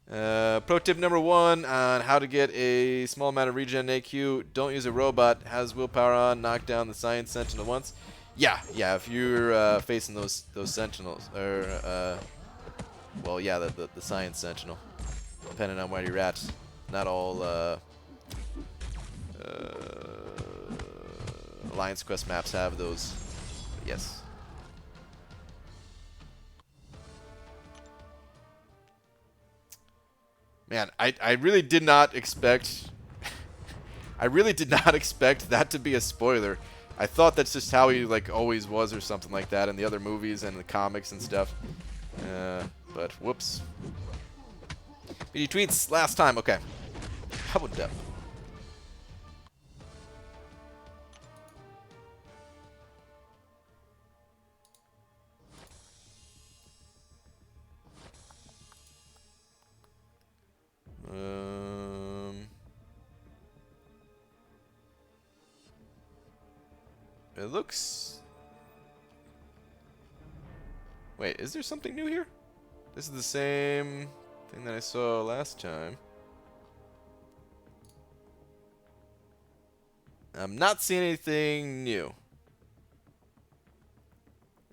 Pro tip number 1 on how to get a small amount of regen AQ. Don't use a robot. Has willpower on. Knock down the Science Sentinel once. Yeah. If you're facing those Sentinels, or well, yeah, the Science Sentinel, depending on where you're at. Not all Alliance Quest maps have those. But yes. Man, I really did not expect I really did not expect that to be a spoiler. I thought that's just how he like always was or something like that in the other movies and the comics and stuff. But whoops. BD tweets last time. Okay. How about that? It looks... Wait, is there something new here? This is the same thing that I saw last time. I'm not seeing anything new.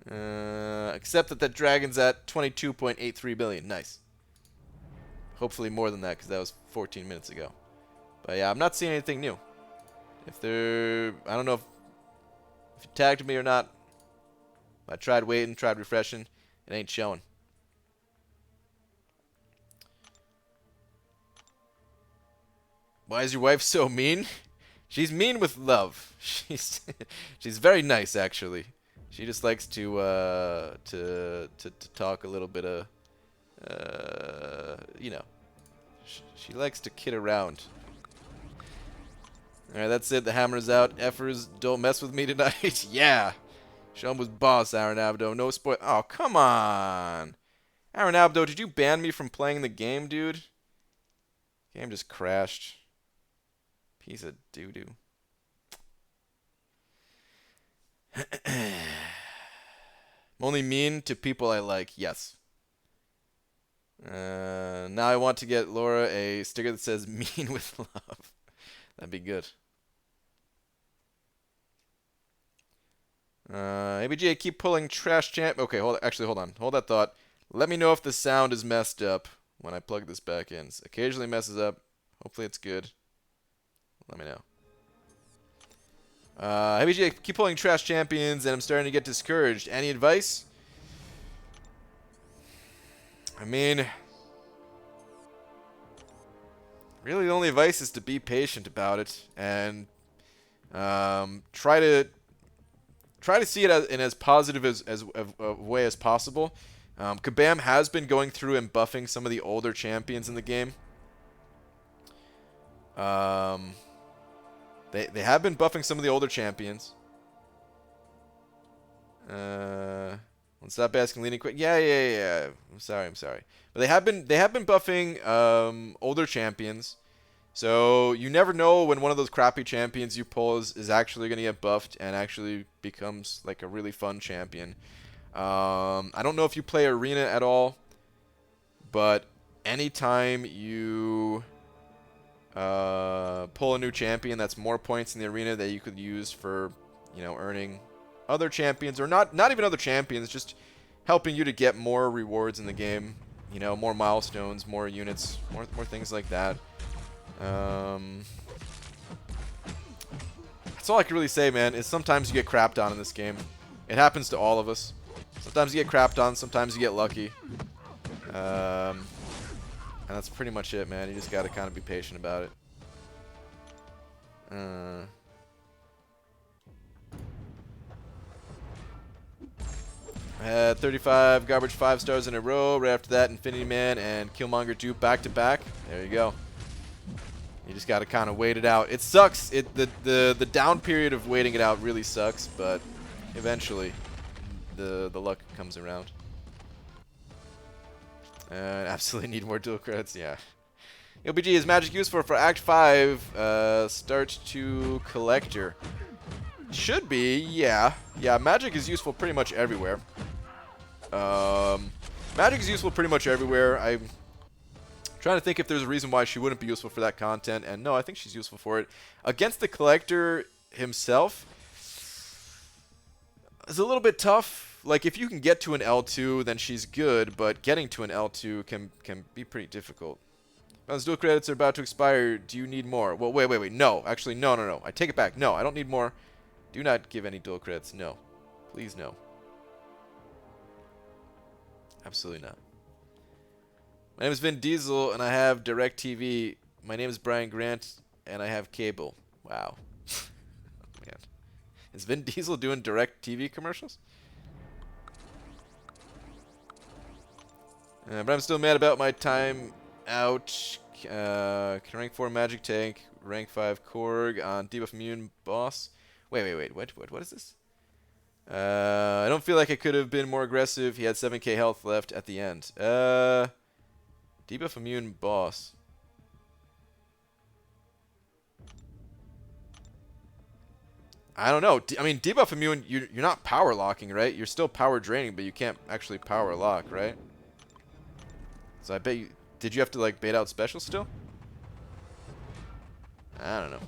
Except that dragon's at 22.83 billion. Nice. Hopefully more than that, because that was 14 minutes ago. But yeah, I'm not seeing anything new. If there... I don't know if you tagged me or not. I tried waiting, tried refreshing. It ain't showing. Why is your wife so mean? She's mean with love. She's very nice, actually. She just likes to talk a little bit of, you know. She likes to kid around. Alright, that's it. The hammer's out. Effers, don't mess with me tonight. Yeah. Show him was boss, Aaron Abdo. No spoil. Oh, come on. Aaron Abdo, did you ban me from playing the game, dude? Game just crashed. Piece of doo-doo. I'm only mean to people I like. Yes. Now I want to get Laura a sticker that says mean with love. That'd be good. ABG, keep pulling trash champ. Okay, hold on. Hold that thought. Let me know if the sound is messed up when I plug this back in. It occasionally messes up. Hopefully it's good. Let me know. ABG, keep pulling trash champions, and I'm starting to get discouraged. Any advice? I mean, really the only advice is to be patient about it and try to see it in as positive as a way as possible. Kabam has been going through and buffing some of the older champions in the game. They have been buffing some of the older champions. Let's stop asking leading quick. Yeah. I'm sorry. But they have been buffing older champions. So you never know when one of those crappy champions you pull is actually going to get buffed and actually becomes like a really fun champion. I don't know if you play Arena at all, but anytime you pull a new champion, that's more points in the arena that you could use for, earning other champions, or not even other champions, just helping you to get more rewards in the game. More milestones, more units, more things like that. That's all I can really say, man, is sometimes you get crapped on in this game. It happens to all of us. Sometimes you get crapped on, sometimes you get lucky. And that's pretty much it, man. You just gotta kind of be patient about it. 35 garbage 5 stars in a row. Right after that, Infinity Man and Killmonger 2 back to back. There you go. You just got to kind of wait it out. It sucks. The down period of waiting it out really sucks, but eventually the luck comes around. Absolutely need more dual credits, yeah. LBG, is magic useful for Act 5, start to collector? Should be, yeah. Yeah, magic is useful pretty much everywhere. Magic is useful pretty much everywhere. I'm trying to think if there's a reason why she wouldn't be useful for that content, and no, I think she's useful for it. Against the collector himself, it's a little bit tough. Like, if you can get to an L2, then she's good, but getting to an L2 can be pretty difficult. Those dual credits are about to expire. Do you need more? Well, wait. No. Actually, no. I take it back. No, I don't need more. Do not give any dual credits. No. Please, no. Absolutely not. My name is Vin Diesel, and I have DirecTV. My name is Brian Grant, and I have cable. Wow. Man. Is Vin Diesel doing DirecTV commercials? But I'm still mad about my time out. Rank 4 Magic Tank, rank 5 Korg on debuff immune boss. Wait. What is this? I don't feel like I could have been more aggressive. He had 7k health left at the end. Debuff immune boss. I don't know. I mean, debuff immune, you're not power locking, right? You're still power draining, but you can't actually power lock, right? So I bet you... Did you have to, like, bait out special still? I don't know.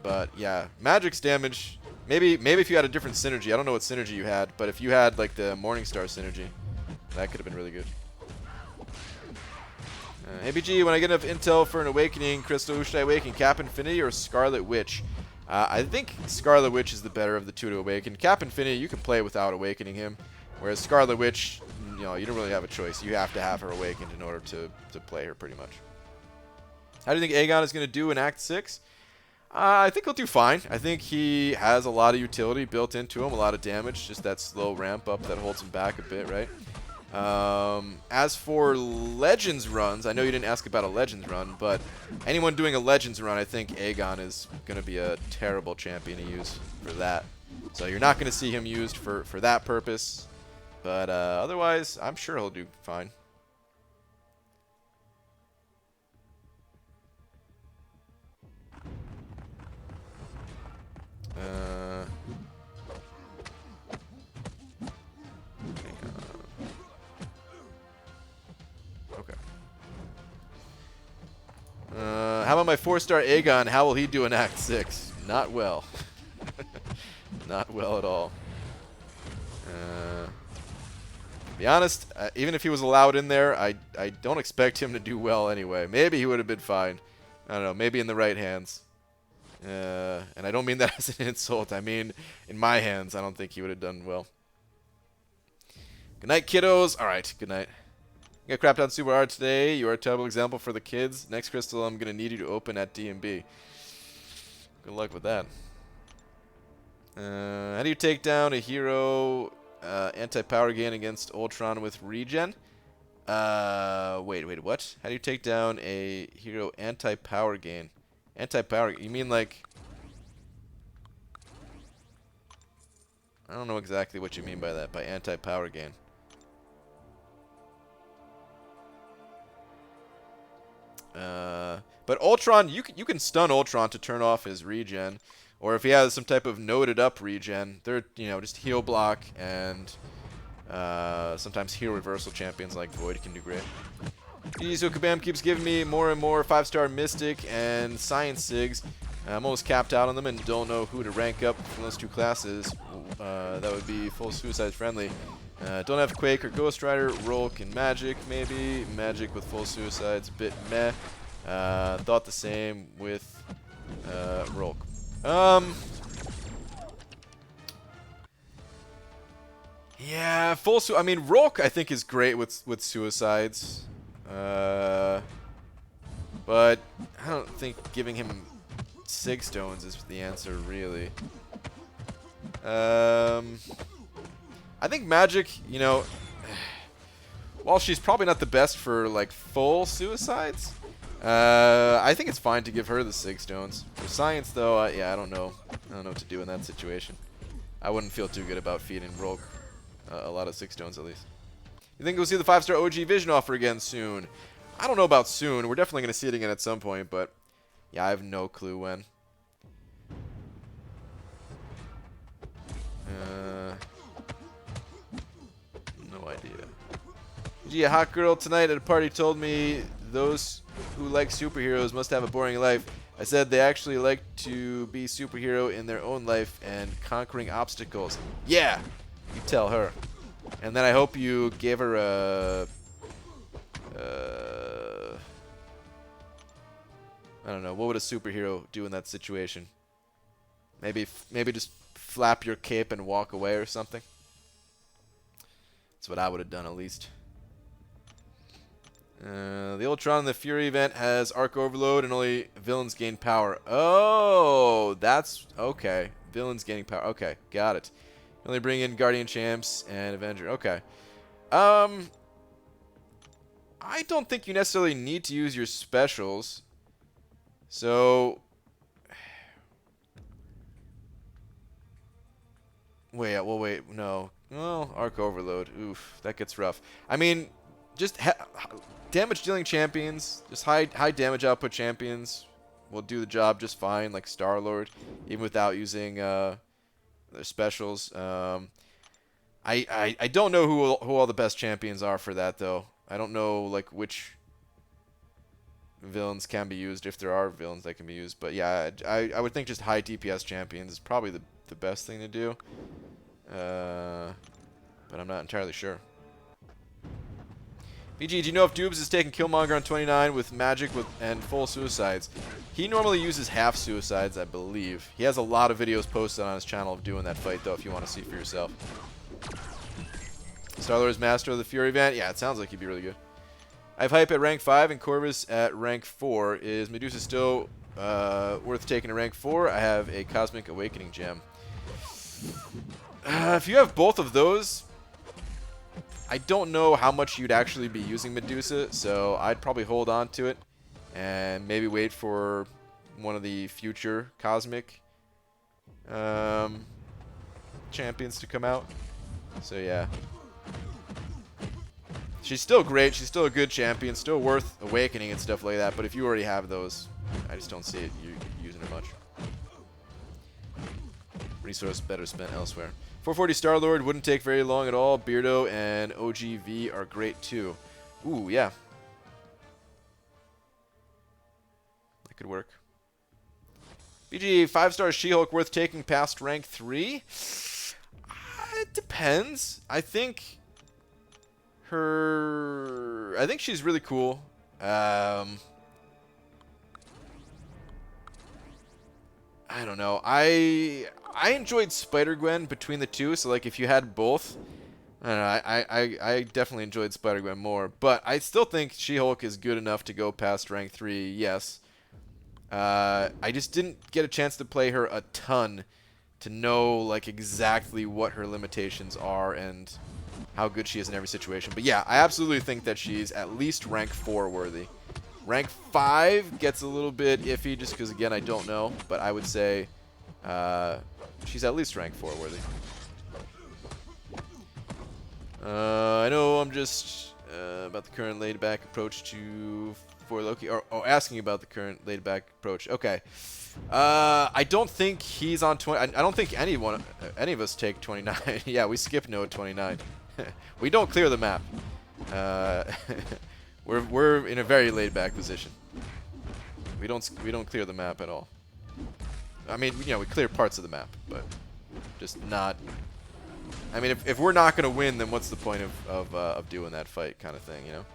But, yeah. Magic's damage... Maybe if you had a different synergy. I don't know what synergy you had, but if you had, like, the Morningstar synergy, that could have been really good. ABG, when I get enough intel for an Awakening Crystal, who should I awaken? Cap Infinity or Scarlet Witch? I think Scarlet Witch is the better of the two to awaken. Cap Infinity, you can play without awakening him, whereas Scarlet Witch... You know, you don't really have a choice. You have to have her awakened in order to play her, pretty much. How do you think Aegon is going to do in Act 6? I think he'll do fine. I think he has a lot of utility built into him, a lot of damage, just that slow ramp up that holds him back a bit, right? As for Legends runs, I know you didn't ask about a Legends run, but anyone doing a Legends run, I think Aegon is going to be a terrible champion to use for that. So you're not going to see him used for that purpose. But otherwise, I'm sure he'll do fine. Okay. How about my 4-star Aegon? How will he do in Act 6? Not well. Not well at all. To be honest, even if he was allowed in there, I don't expect him to do well anyway. Maybe he would have been fine. I don't know, maybe in the right hands. And I don't mean that as an insult. I mean, in my hands, I don't think he would have done well. Good night, kiddos. All right, good night. You got crapped on super hard today. You are a terrible example for the kids. Next crystal I'm going to need you to open at DMB. Good luck with that. How do you take down a hero... anti-power gain against Ultron with regen. Wait, what? How do you take down a hero anti-power gain? Anti-power, you mean like... I don't know exactly what you mean by that, by anti-power gain. But Ultron, you can stun Ultron to turn off his regen. Or if he has some type of noted up regen, they're, you know, just heal block, and sometimes heal reversal champions like Void can do great. So Kabam keeps giving me more and more 5-star Mystic and Science Sigs. I'm almost capped out on them and don't know who to rank up from those two classes. That would be full suicide friendly. Don't have Quake or Ghost Rider, Rolk and Magic maybe. Magic with full suicide's a bit meh. Thought the same with Rolk. Yeah, I mean, Rolk I think is great with suicides. But I don't think giving him Sig Stones is the answer, really. I think Magic, you know, while she's probably not the best for, like, full suicides, I think it's fine to give her the 6 stones. For science, though, yeah, I don't know. I don't know what to do in that situation. I wouldn't feel too good about feeding Rogue a lot of 6 stones, at least. You think we'll see the 5-star OG Vision offer again soon? I don't know about soon. We're definitely going to see it again at some point, but yeah, I have no clue when. No idea. Gee, a hot girl tonight at a party told me those who like superheroes must have a boring life. I said they actually like to be superhero in their own life and conquering obstacles. Yeah, you tell her. And then I hope you gave her a... I don't know. What would a superhero do in that situation? Maybe just flap your cape and walk away or something. That's what I would have done, at least. The Ultron and the Fury event has arc overload and only villains gain power. Oh, that's okay. Villains gaining power. Okay, got it. Only bring in Guardian Champs and Avenger. Okay. I don't think you necessarily need to use your specials. So wait, well, wait, no. Oh, arc overload. Oof, that gets rough. I mean, just damage dealing champions, just high damage output champions will do the job just fine, like Star-Lord, even without using their specials. I don't know who all the best champions are for that, though. I don't know like which villains can be used, if there are villains that can be used. But yeah, I would think just high DPS champions is probably the best thing to do. But I'm not entirely sure. BG, do you know if Dubes is taking Killmonger on 29 with magic and full suicides? He normally uses half suicides, I believe. He has a lot of videos posted on his channel of doing that fight, though, if you want to see for yourself. Star-Lord is master of the Fury event. Yeah, it sounds like he'd be really good. I have Hype at rank 5 and Corvus at rank 4. Is Medusa still worth taking to rank 4? I have a Cosmic Awakening gem. If you have both of those, I don't know how much you'd actually be using Medusa, so I'd probably hold on to it and maybe wait for one of the future Cosmic champions to come out. So yeah. She's still great. She's still a good champion. Still worth awakening and stuff like that. But if you already have those, I just don't see it you using it much. Resource better spent elsewhere. 440 Star-Lord wouldn't take very long at all. Beardo and OGV are great too. Ooh, yeah. That could work. BG, 5-star She-Hulk worth taking past rank 3? It depends. I think she's really cool. I don't know. I enjoyed Spider-Gwen between the two, so like if you had both, I don't know, I definitely enjoyed Spider-Gwen more, but I still think She-Hulk is good enough to go past rank 3, yes. I just didn't get a chance to play her a ton to know like exactly what her limitations are and how good she is in every situation. But yeah, I absolutely think that she's at least rank 4 worthy. Rank 5 gets a little bit iffy just because, again, I don't know. But I would say she's at least rank 4 worthy. I know I'm just about the current laid-back approach for Loki, or asking about the current laid-back approach. Okay. I don't think he's on 20. I don't think any of us take 29. Yeah, we skip node 29. We don't clear the map. We're in a very laid-back position. We don't clear the map at all. I mean, you know, we clear parts of the map, but just not. I mean, if we're not gonna win, then what's the point of doing that fight, kind of thing, you know?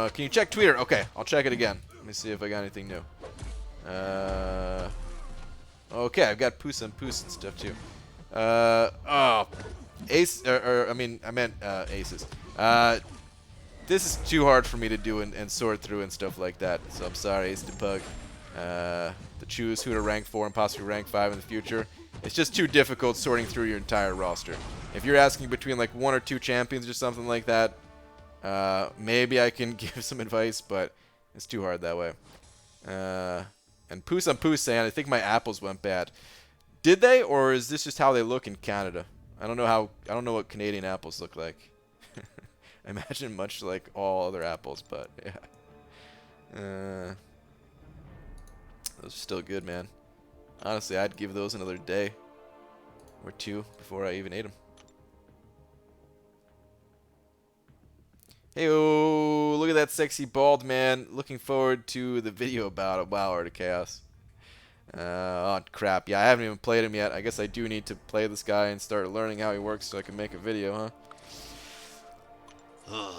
Can you check Twitter? Okay, I'll check it again. Let me see if I got anything new. Okay, I've got Poos and stuff too. Oh, Ace, I meant Aces. This is too hard for me to do and sort through and stuff like that. So I'm sorry, Ace to Pug. To choose who to rank 4 and possibly rank 5 in the future. It's just too difficult sorting through your entire roster. If you're asking between like 1 or 2 champions or something like that, maybe I can give some advice, but it's too hard that way. And Poos on Poos saying, I think my apples went bad. Did they, or is this just how they look in Canada? I don't know what Canadian apples look like. I imagine much like all other apples, but yeah. Those are still good, man. Honestly, I'd give those another day or 2 before I even ate them. Hey-oh, look at that sexy bald man. Looking forward to the video about it. Wow, Art of Chaos. Oh, crap. Yeah, I haven't even played him yet. I guess I do need to play this guy and start learning how he works so I can make a video, huh?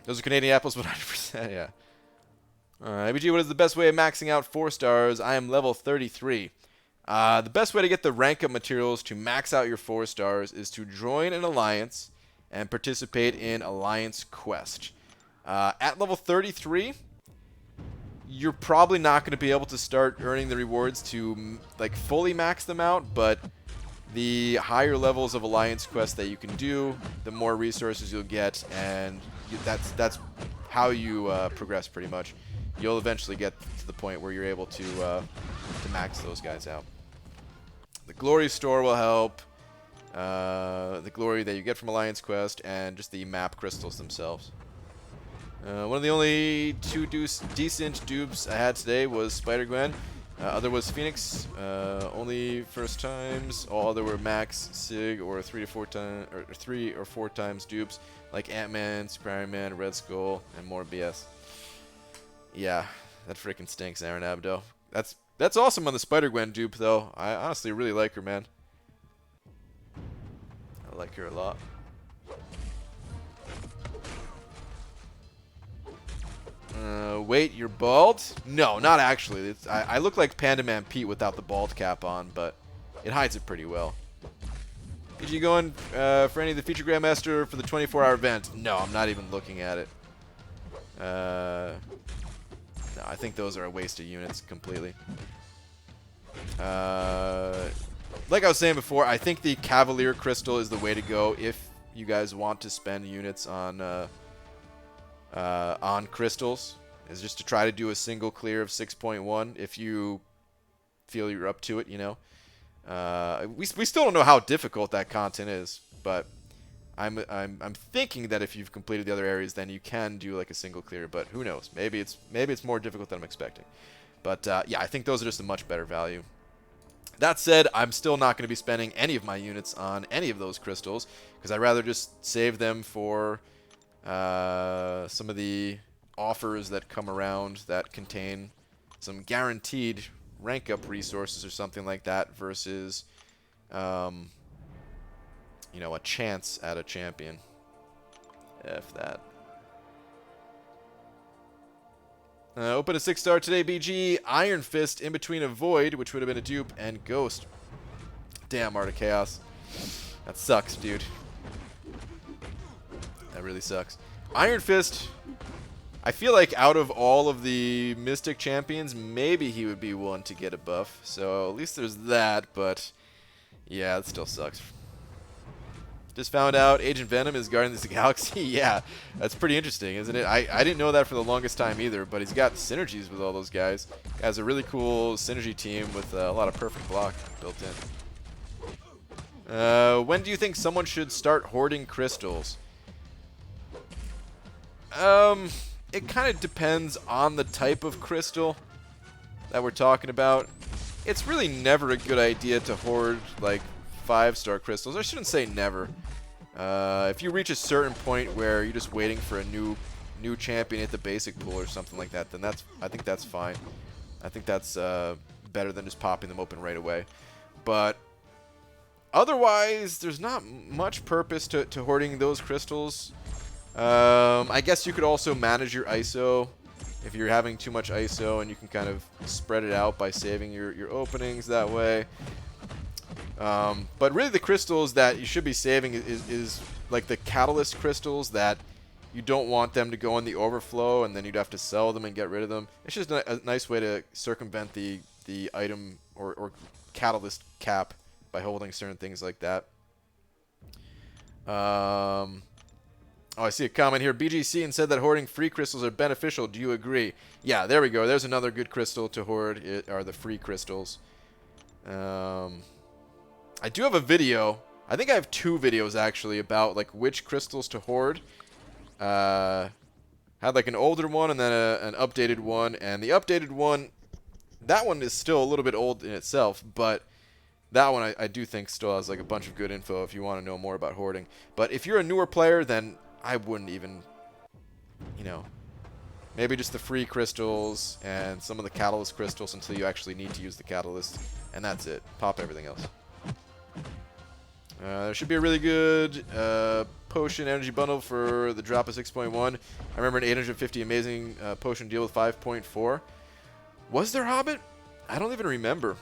Those are Canadian apples, 100%, yeah. ABG, what is the best way of maxing out 4 stars? I am level 33. The best way to get the rank up materials to max out your 4 stars is to join an alliance and participate in Alliance Quest. At level 33, you're probably not going to be able to start earning the rewards to like fully max them out, but the higher levels of Alliance Quest that you can do, the more resources you'll get, and that's how you progress pretty much. You'll eventually get to the point where you're able to max those guys out. The Glory Store will help. The glory that you get from Alliance Quest, and just the map crystals themselves. One of the only 2 decent dupes I had today was Spider-Gwen. Other was Phoenix. Only first times. All other were max, Sig, or 3 or 4 times dupes, like Ant-Man, Spider-Man, Red Skull, and more BS. Yeah, that freaking stinks, Aaron Abdo. That's awesome on the Spider-Gwen dupe, though. I honestly really like her, man. I like her a lot. Wait, you're bald? No, not actually. I look like Panda Man Pete without the bald cap on, but it hides it pretty well. PG going for any of the feature Grandmaster for the 24-hour event? No, I'm not even looking at it. No, I think those are a waste of units completely. Like I was saying before, I think the Cavalier crystal is the way to go if you guys want to spend units on crystals. Is just to try to do a single clear of 6.1 if you feel you're up to it, you know. We still don't know how difficult that content is, but I'm thinking that if you've completed the other areas, then you can do like a single clear. But who knows? Maybe it's more difficult than I'm expecting. But yeah, I think those are just a much better value. That said, I'm still not going to be spending any of my units on any of those crystals because I'd rather just save them for some of the offers that come around that contain some guaranteed rank up resources or something like that versus you know, a chance at a champion. F that. Open a 6-star today, BG. Iron Fist in between a Void, which would have been a dupe, and Ghost. Damn, Art of Chaos. That sucks, dude. That really sucks. Iron Fist, I feel like out of all of the Mystic champions, maybe he would be one to get a buff. So at least there's that, but yeah, it still sucks. Just found out Agent Venom is Guardians of the Galaxy. Yeah, that's pretty interesting, isn't it? I didn't know that for the longest time either, but he's got synergies with all those guys. He has a really cool synergy team with a lot of perfect block built in. When do you think someone should start hoarding crystals? It kind of depends on the type of crystal that we're talking about. It's really never a good idea to hoard, like, 5-star crystals. I shouldn't say never. If you reach a certain point where you're just waiting for a new champion at the basic pool or something like that, then I think that's fine. I think that's better than just popping them open right away. But otherwise, there's not much purpose to hoarding those crystals. I guess you could also manage your ISO if you're having too much ISO, and you can kind of spread it out by saving your openings that way. But really the crystals that you should be saving is like the catalyst crystals that you don't want them to go in the overflow and then you'd have to sell them and get rid of them. It's just a nice way to circumvent the item or catalyst cap by holding certain things like that. Oh, I see a comment here. BGC and said that hoarding free crystals are beneficial. Do you agree? Yeah, there we go. There's another good crystal to hoard. It are the free crystals. I do have a video. I think I have 2 videos actually about like which crystals to hoard. Had like an older one and then an updated one. And the updated one, that one is still a little bit old in itself, but that one I do think still has like a bunch of good info if you want to know more about hoarding. But if you're a newer player, then I wouldn't even, you know, maybe just the free crystals and some of the catalyst crystals until you actually need to use the catalyst. And that's it. Pop everything else. There should be a really good potion energy bundle for the drop of 6.1. I remember an 850 amazing potion deal with 5.4. Was there Hobbit? I don't even remember.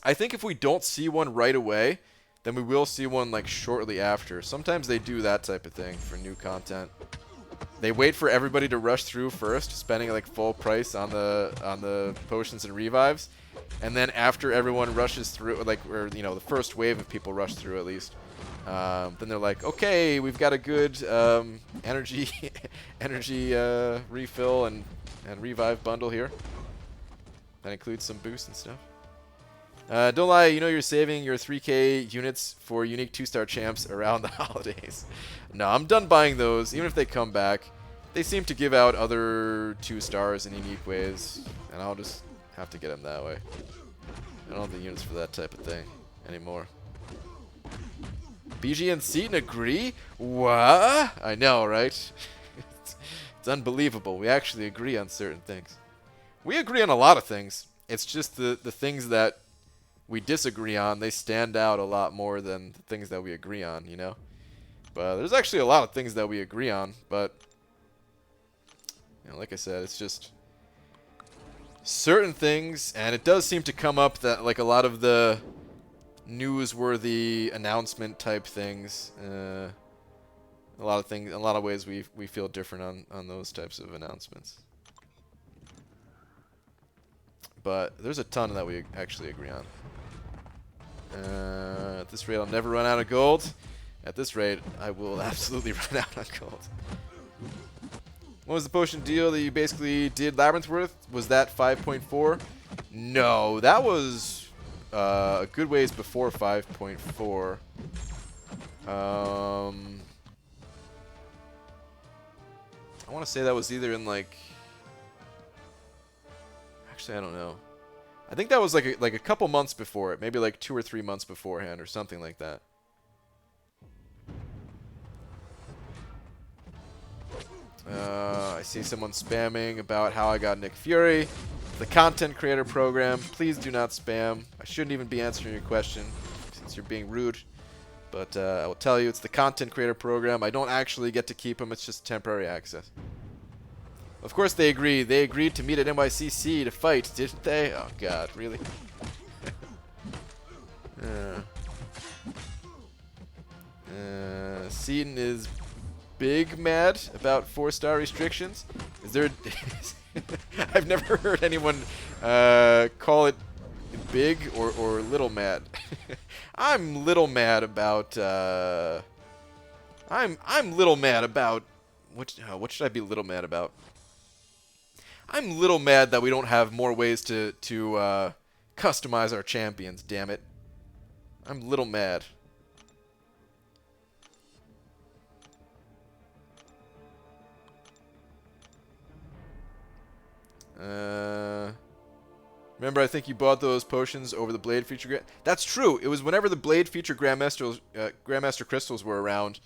I think if we don't see one right away, then we will see one like shortly after. Sometimes they do that type of thing for new content. They wait for everybody to rush through first, spending like full price on the potions and revives, and then after everyone rushes through, like, or you know, the first wave of people rush through at least, then they're like, okay, we've got a good energy refill and revive bundle here. That includes some boosts and stuff. Don't lie, you know you're saving your 3k units for unique 2-star champs around the holidays. No, I'm done buying those, even if they come back. They seem to give out other 2 stars in unique ways, and I'll just have to get them that way. I don't have the units for that type of thing anymore. BG and Seaton agree? What? I know, right? It's unbelievable. We actually agree on certain things. We agree on a lot of things. It's just the things that we disagree on, they stand out a lot more than the things that we agree on, you know? But there's actually a lot of things that we agree on, but, you know, like I said, it's just certain things, and it does seem to come up that, like, a lot of the newsworthy announcement type things, a lot of things, in a lot of ways we feel different on those types of announcements. But there's a ton that we actually agree on. At this rate, I'll never run out of gold. At this rate, I will absolutely run out of gold. What was the potion deal that you basically did Labyrinth with? Was that 5.4? No, that was a good ways before 5.4. I want to say that was either in like... Actually, I don't know. I think that was like a couple months before it, maybe like 2 or 3 months beforehand or something like that. I see someone spamming about how I got Nick Fury. The content creator program. Please do not spam. I shouldn't even be answering your question since you're being rude. But I will tell you, it's the content creator program. I don't actually get to keep them. It's just temporary access. Of course they agree. They agreed to meet at NYCC to fight, didn't they? Oh god, really? Seaton is big mad about 4-star restrictions. Is there... I've never heard anyone call it big or little mad. I'm little mad about... I'm little mad about... What should I be little mad about? I'm little mad that we don't have more ways to customize our champions, damn it. I'm little mad. Remember, I think you bought those potions over the Blade feature. That's true. It was whenever the Blade feature Grandmaster crystals were around.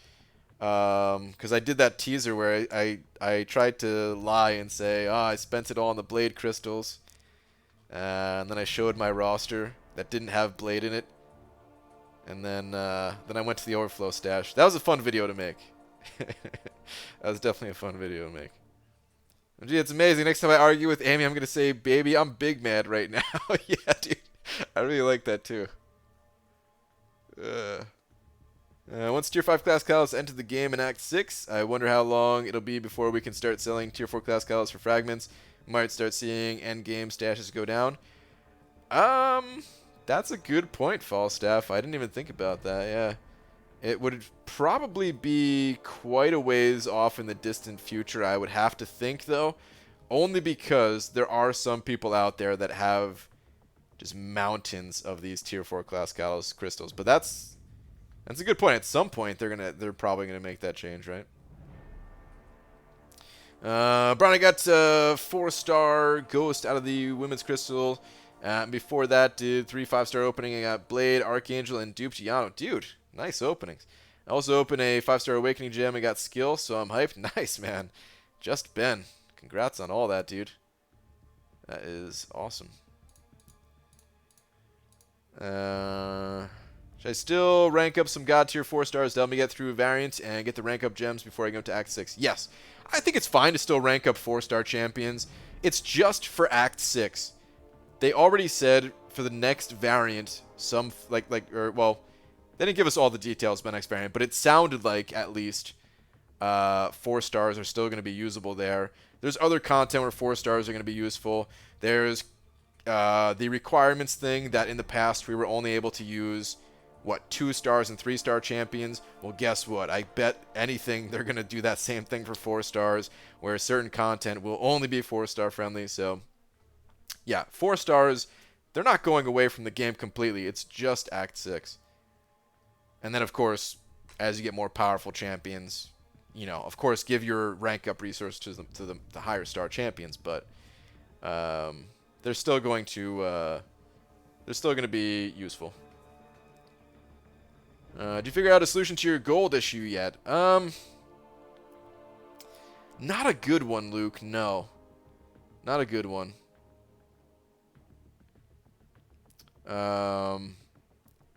Because I did that teaser where I tried to lie and say, oh, I spent it all on the Blade crystals. And then I showed my roster that didn't have Blade in it. And then I went to the Overflow stash. That was a fun video to make. That was definitely a fun video to make. Gee, it's amazing. Next time I argue with Amy, I'm going to say, baby, I'm big mad right now. Yeah, dude. I really like that, too. Once Tier 5 class catalysts enter the game in Act 6, I wonder how long it'll be before we can start selling Tier 4 class catalysts for fragments. Might start seeing endgame stashes go down. That's a good point, Falstaff. I didn't even think about that, yeah. It would probably be quite a ways off in the distant future, I would have to think, though. Only because there are some people out there that have just mountains of these tier 4 class Kalos crystals. But that's a good point. At some point, they're probably gonna make that change, right? Brian, I got 4-star Ghost out of the Women's Crystal. Before that, did 3 5-star opening. I got Blade, Archangel, and Dupe Giano. Dude, nice openings. I also opened a 5-star Awakening gem. I got Skill, so I'm hyped. Nice, man. Just Ben. Congrats on all that, dude. That is awesome. Should I still rank up some God tier 4 stars to help me get through variant and get the rank up gems before I go to Act 6? Yes. I think it's fine to still rank up 4-star champions. It's just for Act 6. They already said for the next variant, they didn't give us all the details about next variant, but it sounded like at least 4 stars are still going to be usable there. There's other content where 4 stars are going to be useful. There's the requirements thing that in the past we were only able to use 2 stars and 3-star champions. Well, guess what? I bet anything they're going to do that same thing for 4 stars, where certain content will only be 4-star friendly. So, yeah, 4 stars, they're not going away from the game completely. It's just Act 6. And then, of course, as you get more powerful champions, of course, give your rank up resource to the higher star champions, but they're still going to be useful. Did you figure out a solution to your gold issue yet? Not a good one, Luke. No. Not a good one.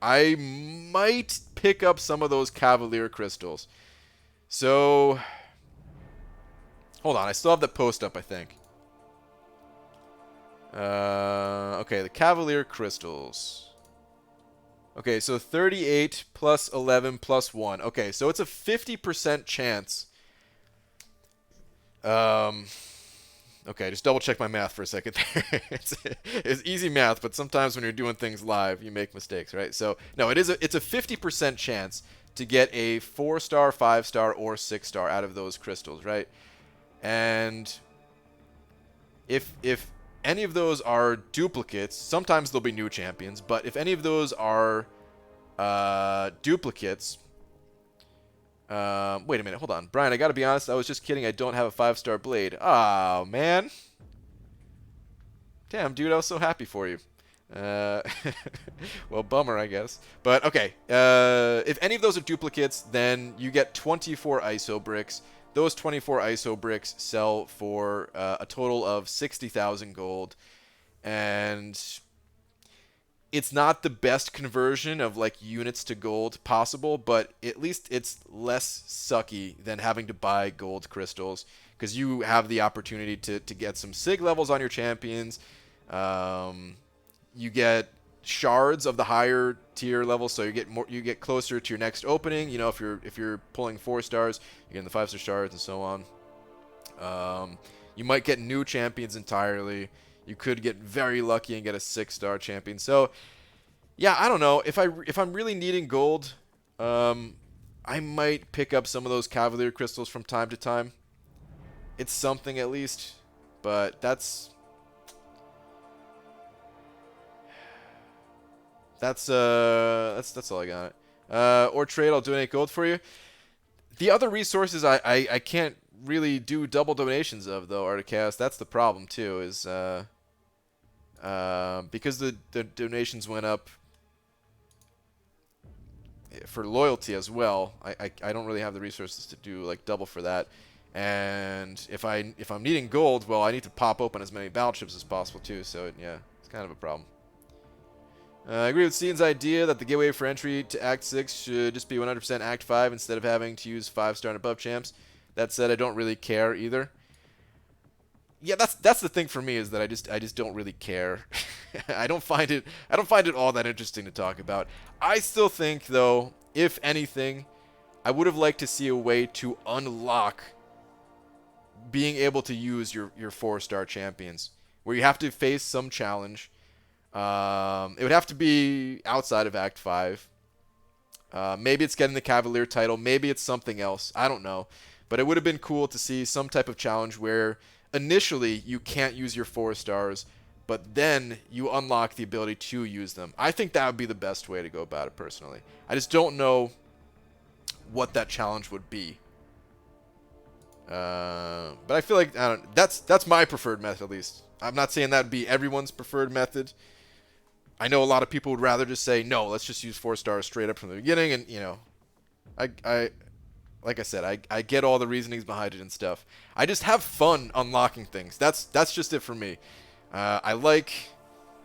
I might pick up some of those Cavalier crystals. So, hold on. I still have that post up, I think. Okay, the Cavalier crystals. Okay, so 38 plus 11 plus 1. Okay, so it's a 50% chance. Okay, just double check my math for a second there. It's easy math, but sometimes when you're doing things live, you make mistakes, right? So, no, it's a 50% chance to get a 4-star, 5-star, or 6-star out of those crystals, right? And if any of those are duplicates, sometimes they'll be new champions, but if any of those are duplicates, wait a minute, hold on. Brian, I gotta be honest, I was just kidding. I don't have a 5-star blade. Oh, man. Damn, dude, I was so happy for you. Well, bummer, I guess. But, okay. If any of those are duplicates, then you get 24 ISO bricks. Those 24 ISO bricks sell for a total of 60,000 gold. And it's not the best conversion of units to gold possible, but at least it's less sucky than having to buy gold crystals, because you have the opportunity to get some sig levels on your champions. You get shards of the higher tier level, so you get closer to your next opening. If you're pulling 4 stars, you're getting the 5-star shards and so on. You might get new champions entirely. You could get very lucky and get a 6-star champion. So, yeah, I don't know. If I'm really needing gold, I might pick up some of those Cavalier crystals from time to time. It's something at least, but that's all I got. Or trade, I'll donate gold for you. The other resources I can't really do double donations of, though, Articast. That's the problem too, is because the donations went up for loyalty as well. I don't really have the resources to do double for that. And if I'm needing gold, well, I need to pop open as many battleships as possible too. So yeah, it's kind of a problem. I agree with Cian's idea that the gateway for entry to Act 6 should just be 100% Act 5 instead of having to use 5-star and above champs. That said, I don't really care either. Yeah, that's the thing for me, is that I just don't really care. I don't find it all that interesting to talk about. I still think, though, if anything, I would have liked to see a way to unlock being able to use your 4-star champions, where you have to face some challenge. It would have to be outside of Act 5. Maybe it's getting the Cavalier title. Maybe it's something else. I don't know. But it would have been cool to see some type of challenge where initially you can't use your 4 stars, but then you unlock the ability to use them. I think that would be the best way to go about it personally. I just don't know what that challenge would be. But I feel like that's my preferred method, at least. I'm not saying that would be everyone's preferred method. I know a lot of people would rather just say, no, let's just use 4 stars straight up from the beginning. And, you know, like I said, I get all the reasonings behind it and stuff. I just have fun unlocking things. That's just it for me. I like,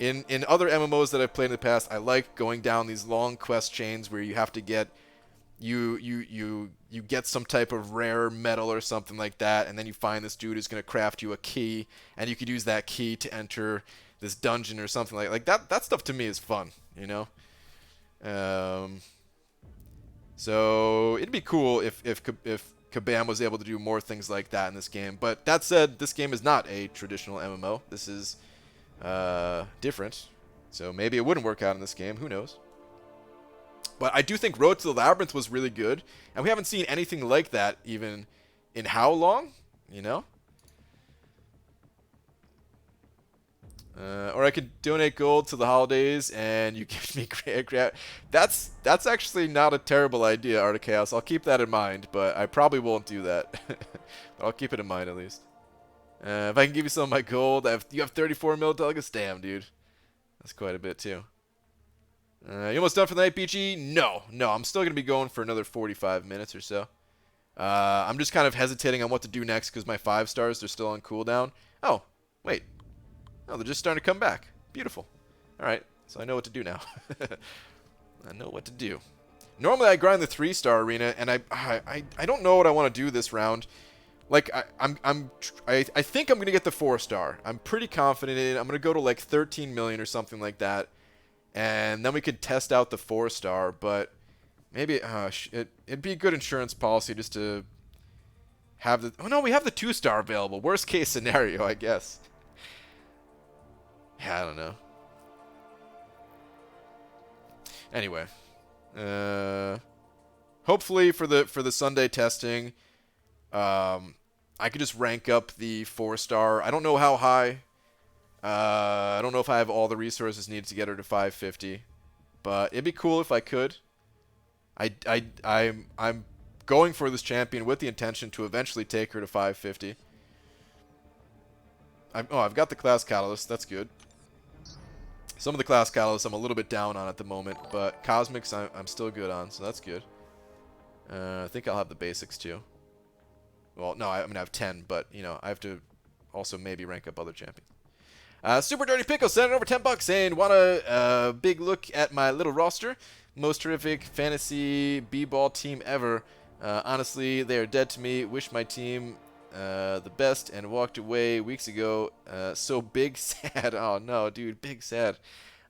in other MMOs that I've played in the past, I like going down these long quest chains where you have to get, you get some type of rare metal or something like that, and then you find this dude who's going to craft you a key, and you could use that key to enter this dungeon or something like that. That stuff to me is fun, you know. So it'd be cool if Kabam was able to do more things like that in this game. But that said, this game is not a traditional MMO. This is different. So maybe it wouldn't work out in this game. Who knows? But I do think Road to the Labyrinth was really good, and we haven't seen anything like that even in how long, you know? Or I could donate gold to the holidays, and you give me great. That's actually not a terrible idea, Art of Chaos. I'll keep that in mind, but I probably won't do that. But I'll keep it in mind at least. If I can give you some of my gold, you have 34 mil delegates. Damn, dude, that's quite a bit too. You almost done for the night, BG? No, I'm still gonna be going for another 45 minutes or so. I'm just kind of hesitating on what to do next because my 5 stars, they're still on cooldown. Oh, wait. Oh, they're just starting to come back. Beautiful. Alright, so I know what to do now. I know what to do. Normally I grind the 3-star arena, and I don't know what I want to do this round. Like, I think I'm going to get the 4-star. I'm pretty confident in it. I'm going to go to like 13 million or something like that. And then we could test out the 4-star, but maybe it'd be a good insurance policy just to have the... Oh no, we have the 2-star available. Worst case scenario, I guess. Yeah, I don't know. Anyway, hopefully for the Sunday testing, I could just rank up the 4-star. I don't know how high. I don't know if I have all the resources needed to get her to 550, but it'd be cool if I could. I'm going for this champion with the intention to eventually take her to 550. I've got the class catalyst. That's good. Some of the class catalysts I'm a little bit down on at the moment, but cosmics I'm still good on, so that's good. I think I'll have the basics too. Well, no, I have 10, but you know I have to also maybe rank up other champions. Super Dirty Pickle sending over 10 bucks saying, want a big look at my little roster? Most terrific fantasy b-ball team ever. Honestly, they are dead to me. Wish my team the best and walked away weeks ago. So big sad. Oh no, dude, big sad.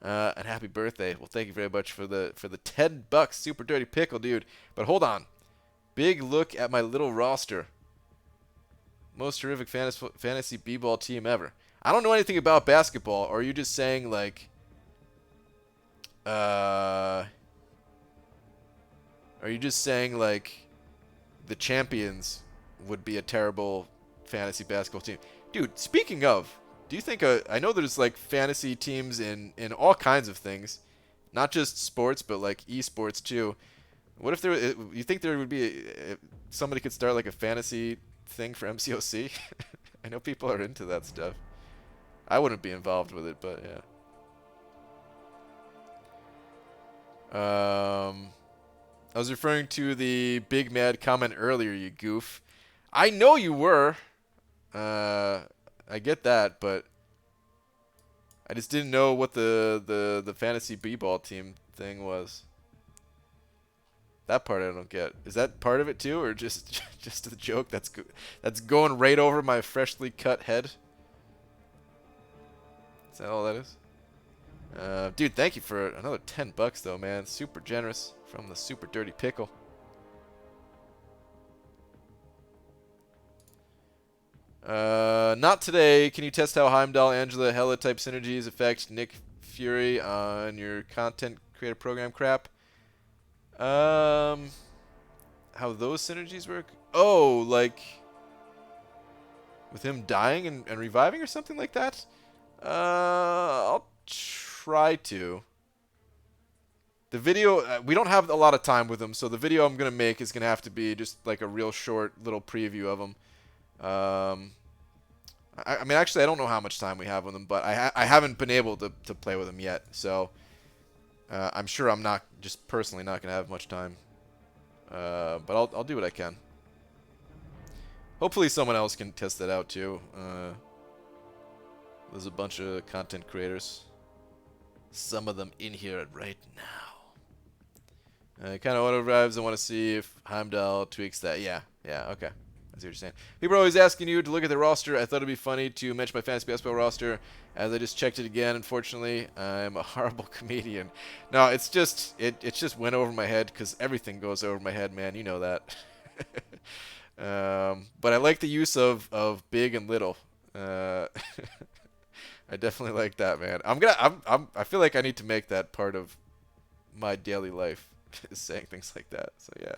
And happy birthday. Well, thank you very much for the 10 bucks, Super Dirty Pickle, dude. But hold on. Big look at my little roster. Most terrific fantasy b-ball team ever. I don't know anything about basketball. Or are you just saying like are you just saying like the champions would be a terrible fantasy basketball team? Dude, speaking of, do you think I know there's like fantasy teams in all kinds of things, not just sports but like esports too. What if you think there would be somebody could start like a fantasy thing for MCOC? I know people are into that stuff. I wouldn't be involved with it, but yeah. I was referring to the Big Mad comment earlier, you goof. I know you were. I get that, but I just didn't know what the fantasy b-ball team thing was. That part I don't get. Is that part of it too, or just the joke that's going right over my freshly cut head? Is that all that is? Dude, thank you for another 10 bucks though, man. Super generous from the Super Dirty Pickle. Not today. Can you test how Heimdall, Angela, Hela type synergies affect Nick Fury on your content creator program crap. How those synergies work? Oh, like with him dying and reviving or something like that? I'll try to. The video, we don't have a lot of time with him, so the video I'm going to make is going to have to be just like a real short little preview of him. I mean, actually, I don't know how much time we have with him, but I haven't been able to play with him yet, so I'm sure I'm not, just personally not going to have much time. But I'll do what I can. Hopefully someone else can test that out too. There's a bunch of content creators. Some of them in here right now. Kind of auto revives. I want to see if Heimdall tweaks that. Yeah, okay. I see what you're saying. People are always asking you to look at the roster. I thought it'd be funny to mention my fantasy basketball roster, as I just checked it again. Unfortunately, I'm a horrible comedian. No, it's just it just went over my head because everything goes over my head, man. You know that. But I like the use of big and little. I definitely like that, man. I feel like I need to make that part of my daily life, is saying things like that. So yeah.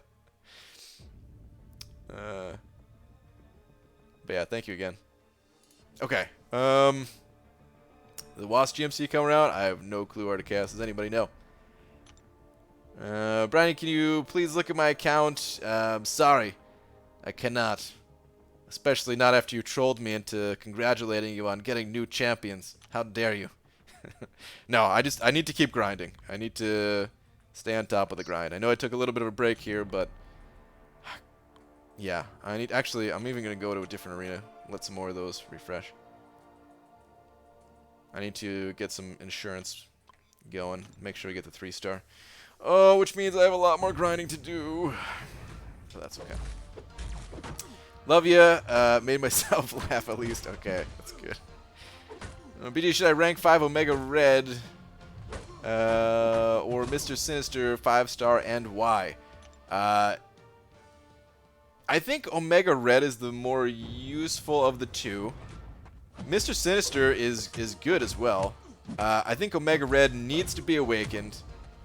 But yeah, thank you again. Okay. The Wasp GMC coming out. I have no clue where to cast. Does anybody know? Brian, can you please look at my account? Sorry, I cannot. Especially not after you trolled me into congratulating you on getting new champions. How dare you? No, I need to keep grinding. I need to stay on top of the grind. I know I took a little bit of a break here, but yeah, actually, I'm even going to go to a different arena. Let some more of those refresh. I need to get some insurance going. Make sure we get the 3-star. Oh, which means I have a lot more grinding to do. So that's okay. Love ya. Made myself laugh at least. Okay, that's good. BD, should I rank 5 Omega Red or Mr. Sinister 5-star, and why? I think Omega Red is the more useful of the two. Mr. Sinister is good as well. I think Omega Red needs to be awakened.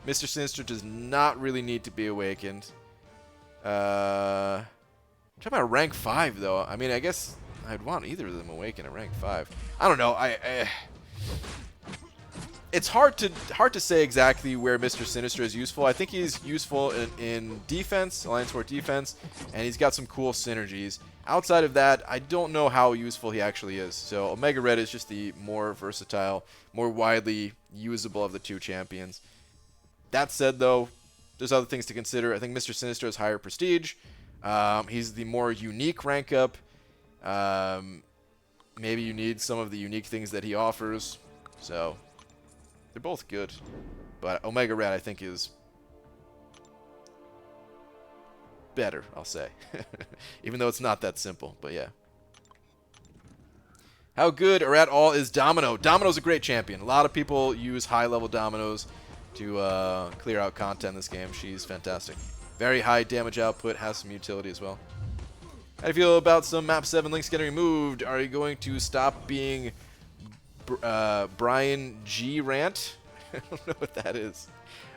Mr. Sinister does not really need to be awakened. I'm talking about rank 5, though. I mean, I guess I'd want either of them awakened at rank 5. I don't know. It's hard to say exactly where Mr. Sinister is useful. I think he's useful in defense, Alliance War defense, and he's got some cool synergies. Outside of that, I don't know how useful he actually is. So Omega Red is just the more versatile, more widely usable of the two champions. That said, though, there's other things to consider. I think Mr. Sinister has higher prestige. He's the more unique rank up. Maybe you need some of the unique things that he offers. So they're both good. But Omega Red, I think, is better, I'll say. Even though it's not that simple, but yeah. How good or at all is Domino? Domino's a great champion. A lot of people use high-level Dominoes to clear out content in this game. She's fantastic. Very high damage output, has some utility as well. How do you feel about some Map 7 links getting removed? Are you going to stop being Brian G. Rant? I don't know what that is.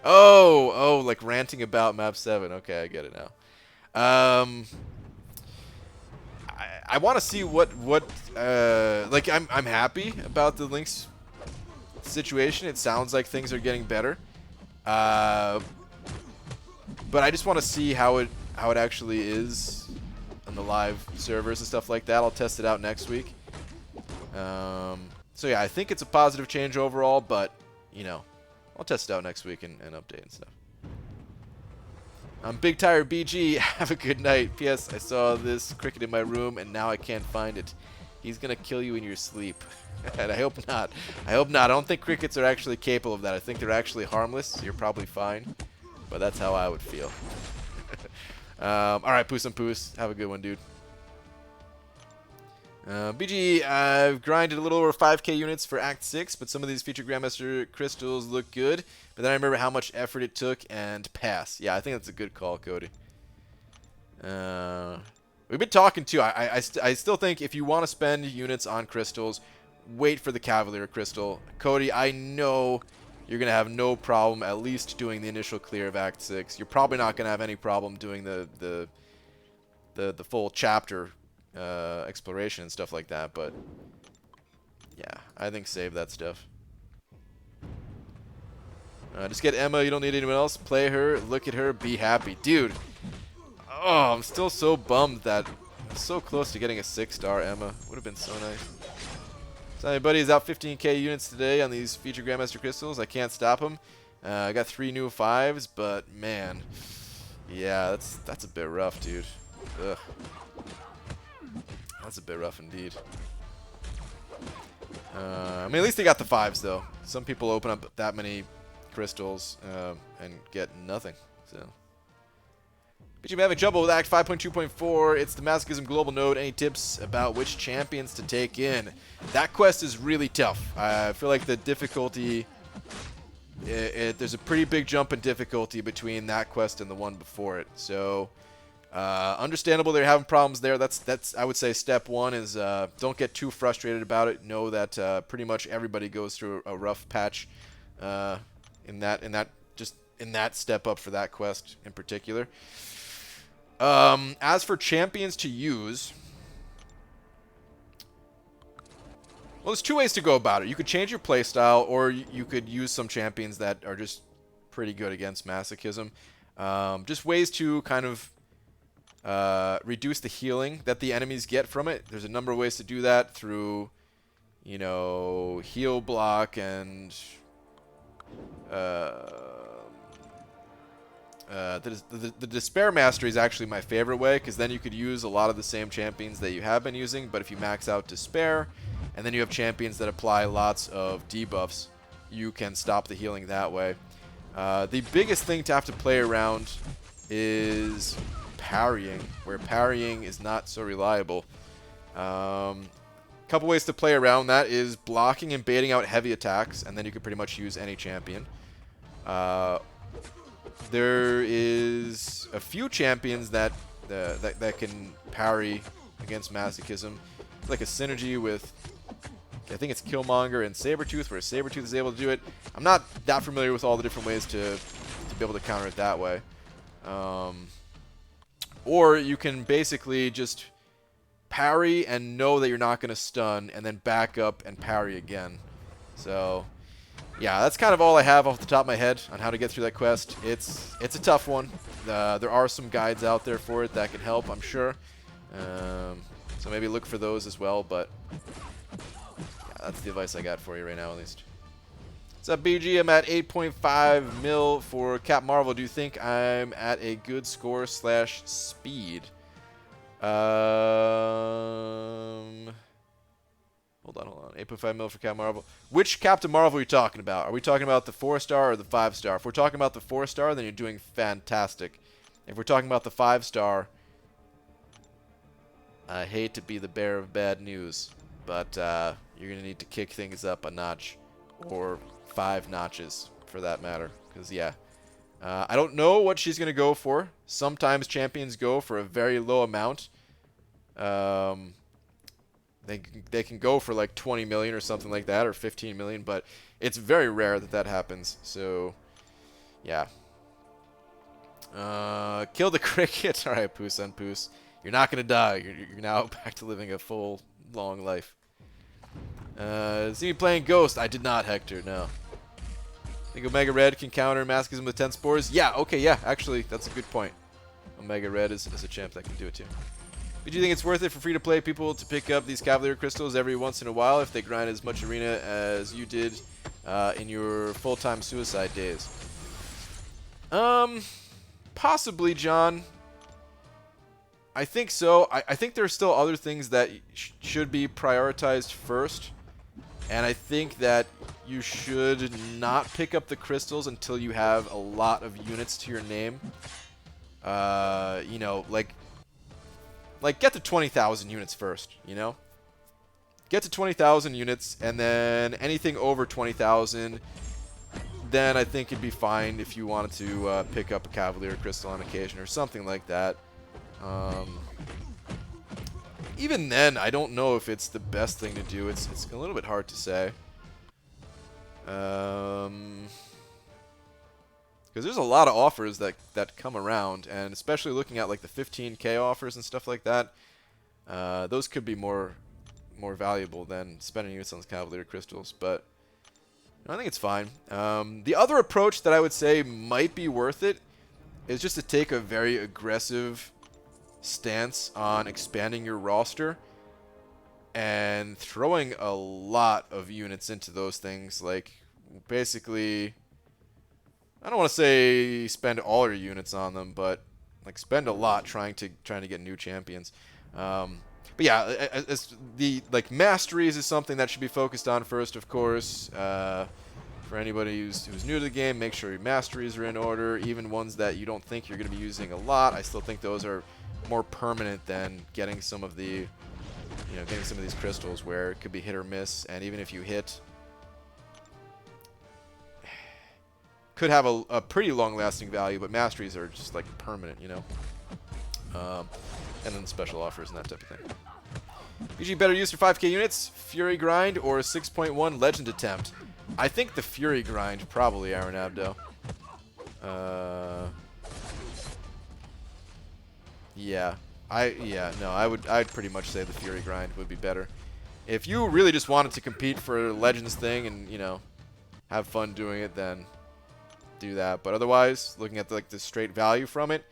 Oh, like ranting about Map 7. Okay, I get it now. I want to see what like I'm happy about the links situation. It sounds like things are getting better. But I just want to see how it actually is on the live servers and stuff like that. I'll test it out next week. So yeah, I think it's a positive change overall, but you know, I'll test it out next week and update and stuff. I'm Big Tire BG. Have a good night. P.S. I saw this cricket in my room and now I can't find it. He's gonna kill you in your sleep. And I hope not. I hope not. I don't think crickets are actually capable of that. I think they're actually harmless. You're probably fine. But that's how I would feel. Alright, Poos and Poos. Have a good one, dude. BG, I've grinded a little over 5k units for Act 6, but some of these featured Grandmaster crystals look good. But then I remember how much effort it took and pass. Yeah, I think that's a good call, Cody. We've been talking too. I still think if you want to spend units on crystals, wait for the Cavalier crystal. Cody, I know you're going to have no problem at least doing the initial clear of Act 6. You're probably not going to have any problem doing the full chapter exploration and stuff like that, but yeah, I think save that stuff. Just get Emma. You don't need anyone else. Play her. Look at her. Be happy. Dude. Oh, I'm still so bummed that I'm so close to getting a 6-star Emma. Would have been so nice. So anybody is out 15k units today on these feature Grandmaster crystals. I can't stop them. I got 3 new 5s, but man. Yeah, that's a bit rough, dude. Ugh. That's a bit rough indeed. I mean, at least they got the 5s, though. Some people open up that many crystals and get nothing. So, but you're having trouble with Act 5.2.4. It's the Masochism Global Node. Any tips about which champions to take in? That quest is really tough. I feel like the difficulty, there's a pretty big jump in difficulty between that quest and the one before it. So, understandable they're having problems there. That's I would say step 1 is don't get too frustrated about it. Know that pretty much everybody goes through a rough patch. In that step up for that quest in particular. As for champions to use, well, there's 2 ways to go about it. You could change your playstyle, or you could use some champions that are just pretty good against masochism. Just ways to kind of reduce the healing that the enemies get from it. There's a number of ways to do that through, you know, heal block and the Despair Mastery is actually my favorite way, because then you could use a lot of the same champions that you have been using, but if you max out Despair, and then you have champions that apply lots of debuffs, you can stop the healing that way. The biggest thing to have to play around is parrying, where parrying is not so reliable. Couple ways to play around that is blocking and baiting out heavy attacks, and then you can pretty much use any champion. There is a few champions that can parry against masochism. It's like a synergy with, I think it's Killmonger and Sabretooth, where Sabretooth is able to do it. I'm not that familiar with all the different ways to be able to counter it that way. Or you can basically just parry and know that you're not going to stun, and then back up and parry again. So, yeah, that's kind of all I have off the top of my head on how to get through that quest. It's a tough one. There are some guides out there for it that can help, I'm sure. So maybe look for those as well, but yeah, that's the advice I got for you right now, at least. What's up, BG? I'm at 8.5 mil for Cap Marvel. Do you think I'm at a good score / speed? Hold on. 8.5 mil for Cap Marvel. Which Captain Marvel are you talking about? Are we talking about the 4-star or the 5-star? If we're talking about the 4-star, then you're doing fantastic. If we're talking about the 5-star, I hate to be the bearer of bad news, but you're going to need to kick things up a notch, or 5 notches for that matter. Because, yeah, I don't know what she's going to go for. Sometimes champions go for a very low amount. They can go for like 20 million or something like that, or 15 million, but it's very rare that happens. So, yeah. Kill the cricket. All right, Poos on Poos. You're not going to die. You're now back to living a full, long life. See me playing Ghost. I did not, Hector, no. Think Omega Red can counter Masochism with 10 spores? Yeah, okay, yeah, actually, that's a good point. Omega Red is a champ that can do it too. But do you think it's worth it for free-to-play people to pick up these Cavalier crystals every once in a while if they grind as much arena as you did in your full-time suicide days? Possibly, John. I think so. I think there are still other things that should be prioritized first. And I think that you should not pick up the crystals until you have a lot of units to your name. You know, like get to 20,000 units first, you know? Get to 20,000 units, and then anything over 20,000, then I think it'd be fine if you wanted to pick up a Cavalier crystal on occasion or something like that. even then, I don't know if it's the best thing to do. It's a little bit hard to say. Because there's a lot of offers that come around, and especially looking at like the 15K offers and stuff like that, those could be more valuable than spending units on Cavalier crystals. But I think it's fine. The other approach that I would say might be worth it is just to take a very aggressive stance on expanding your roster and throwing a lot of units into those things. Like, basically, I don't want to say spend all your units on them, but like spend a lot trying to get new champions. But yeah, the like masteries is something that should be focused on first, of course. For anybody who's new to the game, make sure your masteries are in order. Even ones that you don't think you're going to be using a lot, I still think those are more permanent than getting some of the, getting some of these crystals where it could be hit or miss. And even if you hit, could have a pretty long-lasting value, but masteries are just like permanent, and then special offers and that type of thing. BG better use for 5K units, Fury Grind or 6.1 Legend Attempt. I think the Fury Grind, probably, Aaron Abdo. Yeah. I'd pretty much say the Fury Grind would be better. If you really just wanted to compete for a Legends thing and, have fun doing it, then do that. But otherwise, looking at the straight value from it,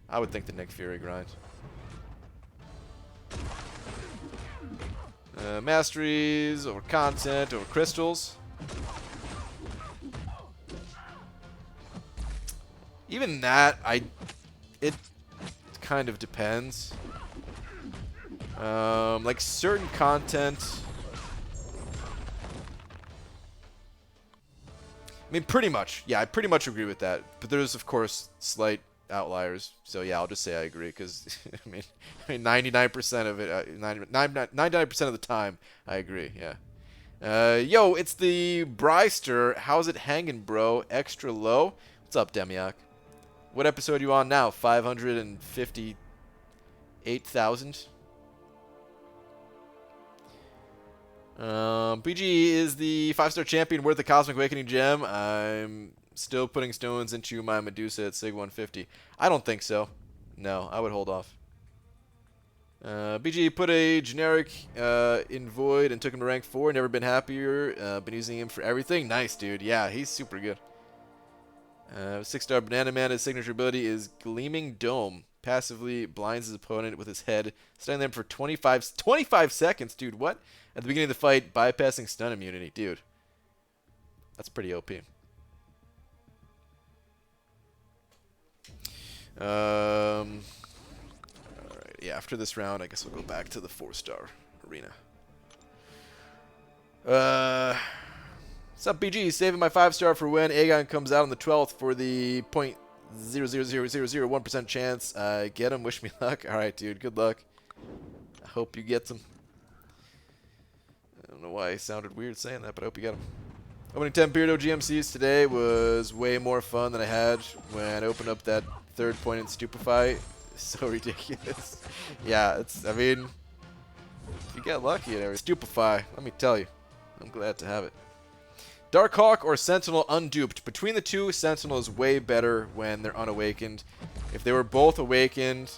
I would think the Nick Fury Grind. Masteries over content over crystals. Even that, it kind of depends. Like certain content, I mean, pretty much. Yeah, I pretty much agree with that. But there's, of course, slight outliers. So yeah, I'll just say I agree because I mean 99% of it, 99% of the time, I agree. Yeah. Yo, it's the Bryster. How's it hanging, bro? Extra low. What's up, Demiak? What episode are you on now? 558,000. BG is the 5-star champion worth the Cosmic Awakening gem. I'm still putting stones into my Medusa at Sig 150. I don't think so. No, I would hold off. BG put a generic in Void and took him to rank 4. Never been happier. Been using him for everything. Nice, dude. Yeah, he's super good. 6-star Banana Man. His signature ability is Gleaming Dome. Passively blinds his opponent with his head. Stun them for 25 seconds, dude. What? At the beginning of the fight, bypassing stun immunity. Dude. That's pretty OP. Alright, yeah, after this round, I guess we'll go back to the 4-star arena. What's up, BG? Saving my 5-star for when Aegon comes out on the 12th for the 0.00001% chance. Get him. Wish me luck. Alright, dude. Good luck. I hope you get them. I don't know why I sounded weird saying that, but I hope you get them. Opening 10 Beardo GMCs today was way more fun than I had when I opened up that third point in Stupefy. So ridiculous. Yeah, I mean, if you get lucky and everything. Stupefy, let me tell you. I'm glad to have it. Darkhawk or Sentinel unduped. Between the two, Sentinel is way better when they're unawakened. If they were both awakened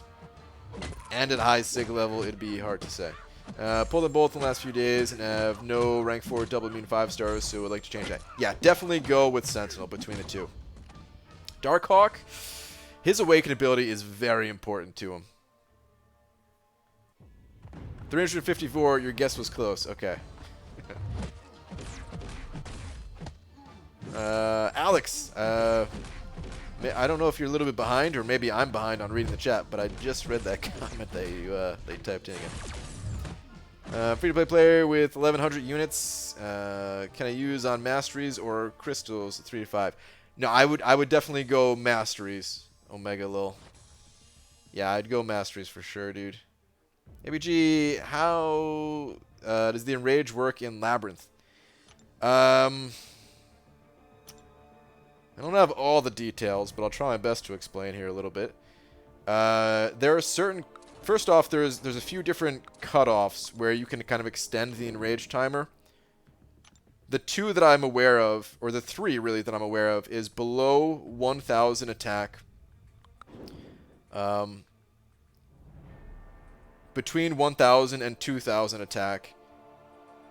and at high sig level, it'd be hard to say. Pulled them both in the last few days and have no rank 4 double immune 5 stars, so I'd like to change that. Yeah, definitely go with Sentinel between the two. Darkhawk, his awaken ability is very important to him. 354, your guess was close. Okay. Alex, I don't know if you're a little bit behind, or maybe I'm behind on reading the chat, but I just read that comment that you typed in again. Free-to-play player with 1,100 units. Can I use on masteries or crystals at 3 to 5? No, I would definitely go masteries. Omega lol. Yeah, I'd go masteries for sure, dude. ABG, how does the enrage work in Labyrinth? I don't have all the details, but I'll try my best to explain here a little bit. There are certain first off, there's a few different cutoffs where you can kind of extend the enrage timer. The two that I'm aware of, or the three really that I'm aware of, is below 1,000 attack, between 1,000 and 2,000 attack,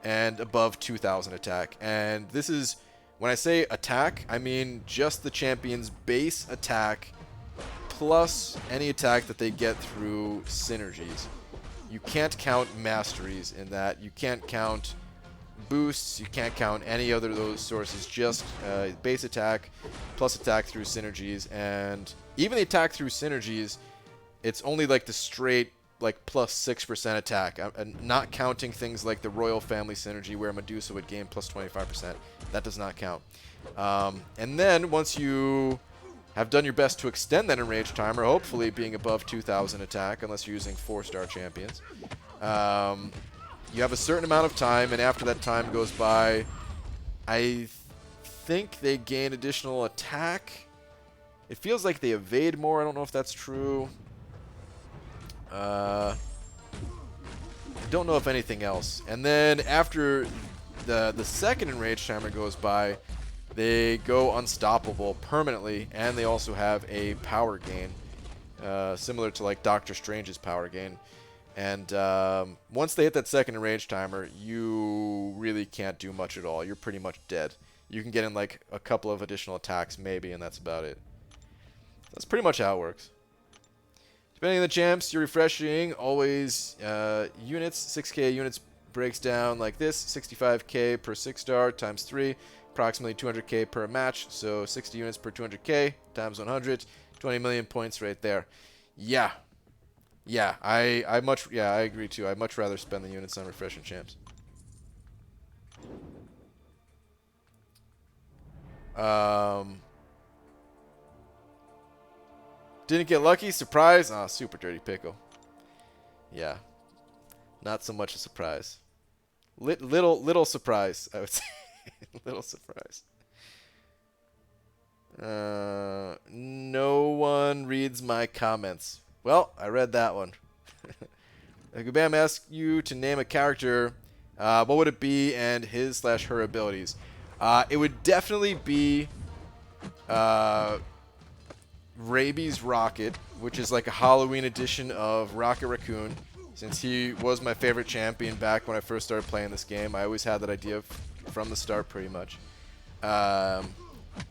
and above 2,000 attack. And this is, when I say attack, I mean just the champion's base attack plus any attack that they get through synergies. You can't count masteries in that. You can't count boosts. You can't count any other of those sources. Just base attack plus attack through synergies. And even the attack through synergies, it's only like the straight like plus 6% attack. Not counting things like the Royal Family synergy where Medusa would gain plus 25%. That does not count. And then once you have done your best to extend that enrage timer, hopefully being above 2,000 attack, unless you're using 4-star champions, you have a certain amount of time, and after that time goes by, I think they gain additional attack. It feels like they evade more. I don't know if that's true. I don't know if anything else. And then after the second enrage timer goes by, they go unstoppable permanently, and they also have a power gain, similar to like Doctor Strange's power gain. And once they hit that second enrage timer, you really can't do much at all. You're pretty much dead. You can get in like a couple of additional attacks maybe, and that's about it. That's pretty much how it works. Depending on the champs, you're refreshing always units. 6k units breaks down like this. 65k per 6-star times 3. Approximately 200k per match. So 60 units per 200k times 100. 20 million points right there. Yeah. Yeah, I agree too. I'd much rather spend the units on refreshing champs. Didn't get lucky. Surprise. Ah, super dirty pickle. Yeah. Not so much a surprise. Little surprise, I would say. Little surprise. No one reads my comments. Well, I read that one. Gubam asks you to name a character. What would it be and his/her abilities? It would definitely be Raby's Rocket, which is like a Halloween edition of Rocket Raccoon. Since he was my favorite champion back when I first started playing this game, I always had that idea from the start pretty much.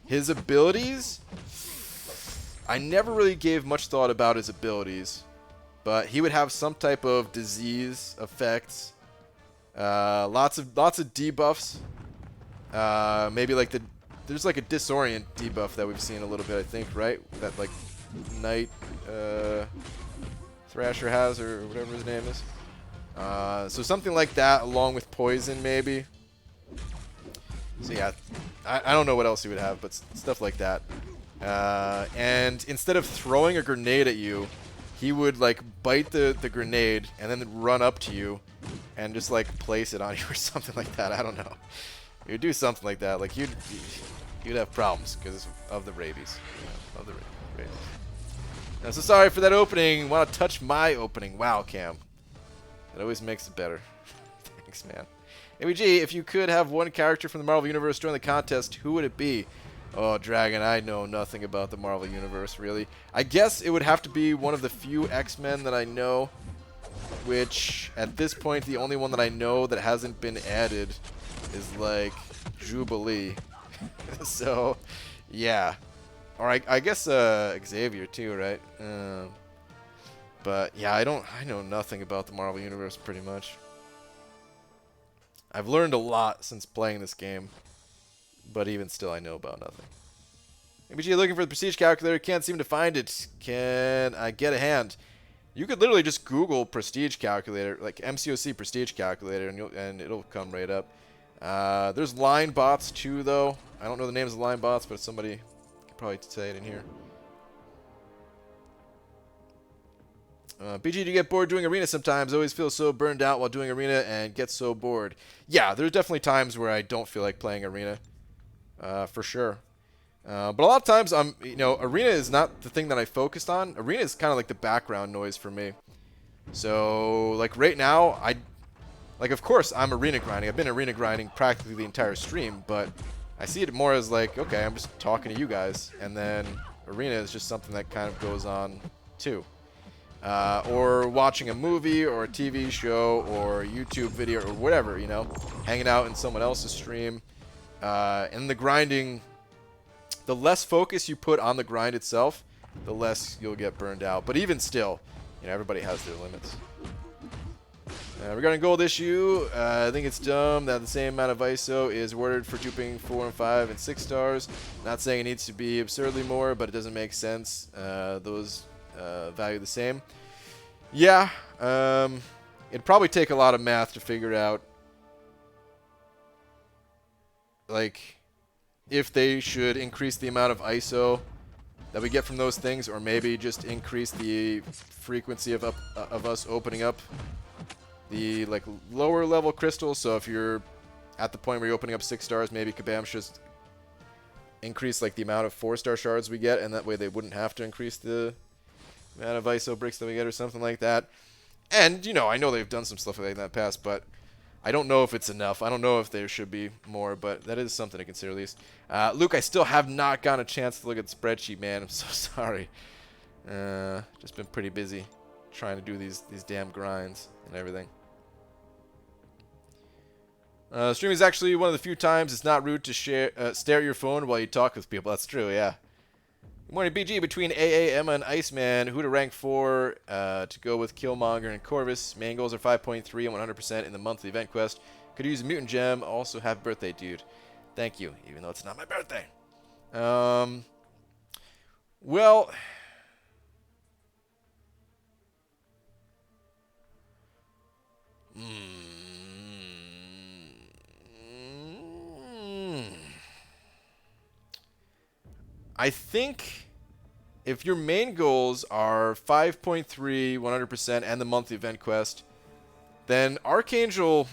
His abilities, I never really gave much thought about his abilities, but he would have some type of disease effects, lots of debuffs. Maybe like there's like a disorient debuff that we've seen a little bit, I think, right? That like Knight Thrasher has, or whatever his name is. So something like that, along with poison, maybe. So yeah, I don't know what else he would have, but stuff like that. And instead of throwing a grenade at you, he would like bite the grenade and then run up to you and just like place it on you or something like that. I don't know. He would do something like that. Like you'd have problems because of the rabies. Yeah, of the rabies. Now, so sorry for that opening. Want to touch my opening? Wow, Cam. That always makes it better. Thanks, man. ABG, if you could have one character from the Marvel Universe join the contest, who would it be? Oh, Dragon, I know nothing about the Marvel Universe, really. I guess it would have to be one of the few X-Men that I know, which, at this point, the only one that I know that hasn't been added is, like, Jubilee. So, yeah. Or I guess Xavier, too, right? But, yeah, I know nothing about the Marvel Universe, pretty much. I've learned a lot since playing this game, but even still, I know about nothing. ABG, looking for the prestige calculator, can't seem to find it. Can I get a hand? You could literally just Google prestige calculator, like MCOC prestige calculator, and it'll come right up. There's line bots too, though. I don't know the names of line bots, but somebody could probably say it in here. BG, do you get bored doing arena sometimes? Always feel so burned out while doing arena and get so bored. Yeah, there's definitely times where I don't feel like playing arena, for sure. But a lot of times, arena is not the thing that I focused on. Arena is kind of like the background noise for me. So, like, right now, like, of course, I'm arena grinding. I've been arena grinding practically the entire stream, but I see it more as, like, okay, I'm just talking to you guys, and then arena is just something that kind of goes on, too. Or watching a movie or a TV show or a YouTube video or whatever, you know, hanging out in someone else's stream. And the grinding, the less focus you put on the grind itself, the less you'll get burned out. But even still, you know, everybody has their limits. Regarding gold issue, I think it's dumb that the same amount of ISO is awarded for duping 4 and 5 and 6 stars. Not saying it needs to be absurdly more, but it doesn't make sense. Those value the same. Yeah, it'd probably take a lot of math to figure out, like, if they should increase the amount of ISO that we get from those things, or maybe just increase the frequency of us opening up the, like, lower level crystals. So if you're at the point where you're opening up 6 stars, maybe Kabam should increase, like, the amount of 4-star shards we get, and that way they wouldn't have to increase the amount of ISO bricks that we get or something like that. And, you know, I know they've done some stuff like that in the past, but I don't know if it's enough. I don't know if there should be more, but that is something to consider at least. Luke, I still have not gotten a chance to look at the spreadsheet, man. I'm so sorry. Just been pretty busy trying to do these damn grinds and everything. Streaming is actually one of the few times it's not rude to stare at your phone while you talk with people. That's true, yeah. Good morning, BG. Between AA, Emma, and Iceman, who to rank for to go with Killmonger and Corvus? Main goals are 5.3 and 100% in the monthly event quest. Could use a mutant gem. Also, happy birthday, dude. Thank you, even though it's not my birthday. Well, I think if your main goals are 5.3, 100%, and the monthly event quest, then Archangel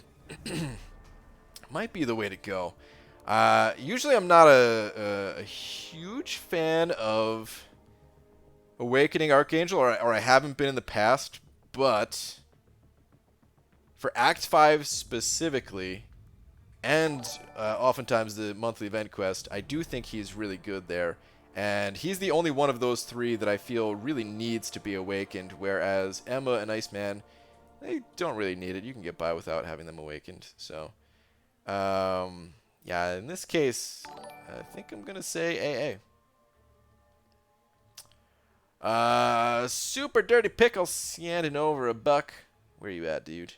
might be the way to go. Usually I'm not a huge fan of Awakening Archangel, or I haven't been in the past, but for Act 5 specifically, and oftentimes the monthly event quest, I do think he's really good there. And he's the only one of those 3 that I feel really needs to be awakened, whereas Emma and Iceman, they don't really need it. You can get by without having them awakened. So, yeah, in this case, I think I'm going to say AA. Super Dirty Pickle standing over a buck. Where you at, dude?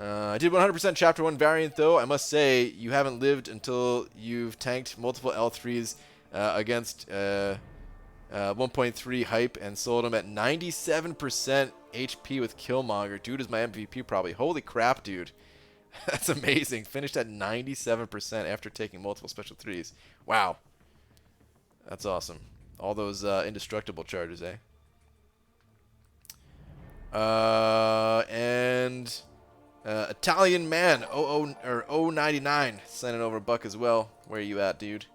I did 100% Chapter 1 variant, though. I must say, you haven't lived until you've tanked multiple L3s against 1.3 hype and sold them at 97% HP with Killmonger. Dude is my MVP, probably. Holy crap, dude. That's amazing. Finished at 97% after taking multiple special 3s. Wow. That's awesome. All those indestructible charges, eh? And Italian Man 099 sending over a buck as well. Where are you at, dude?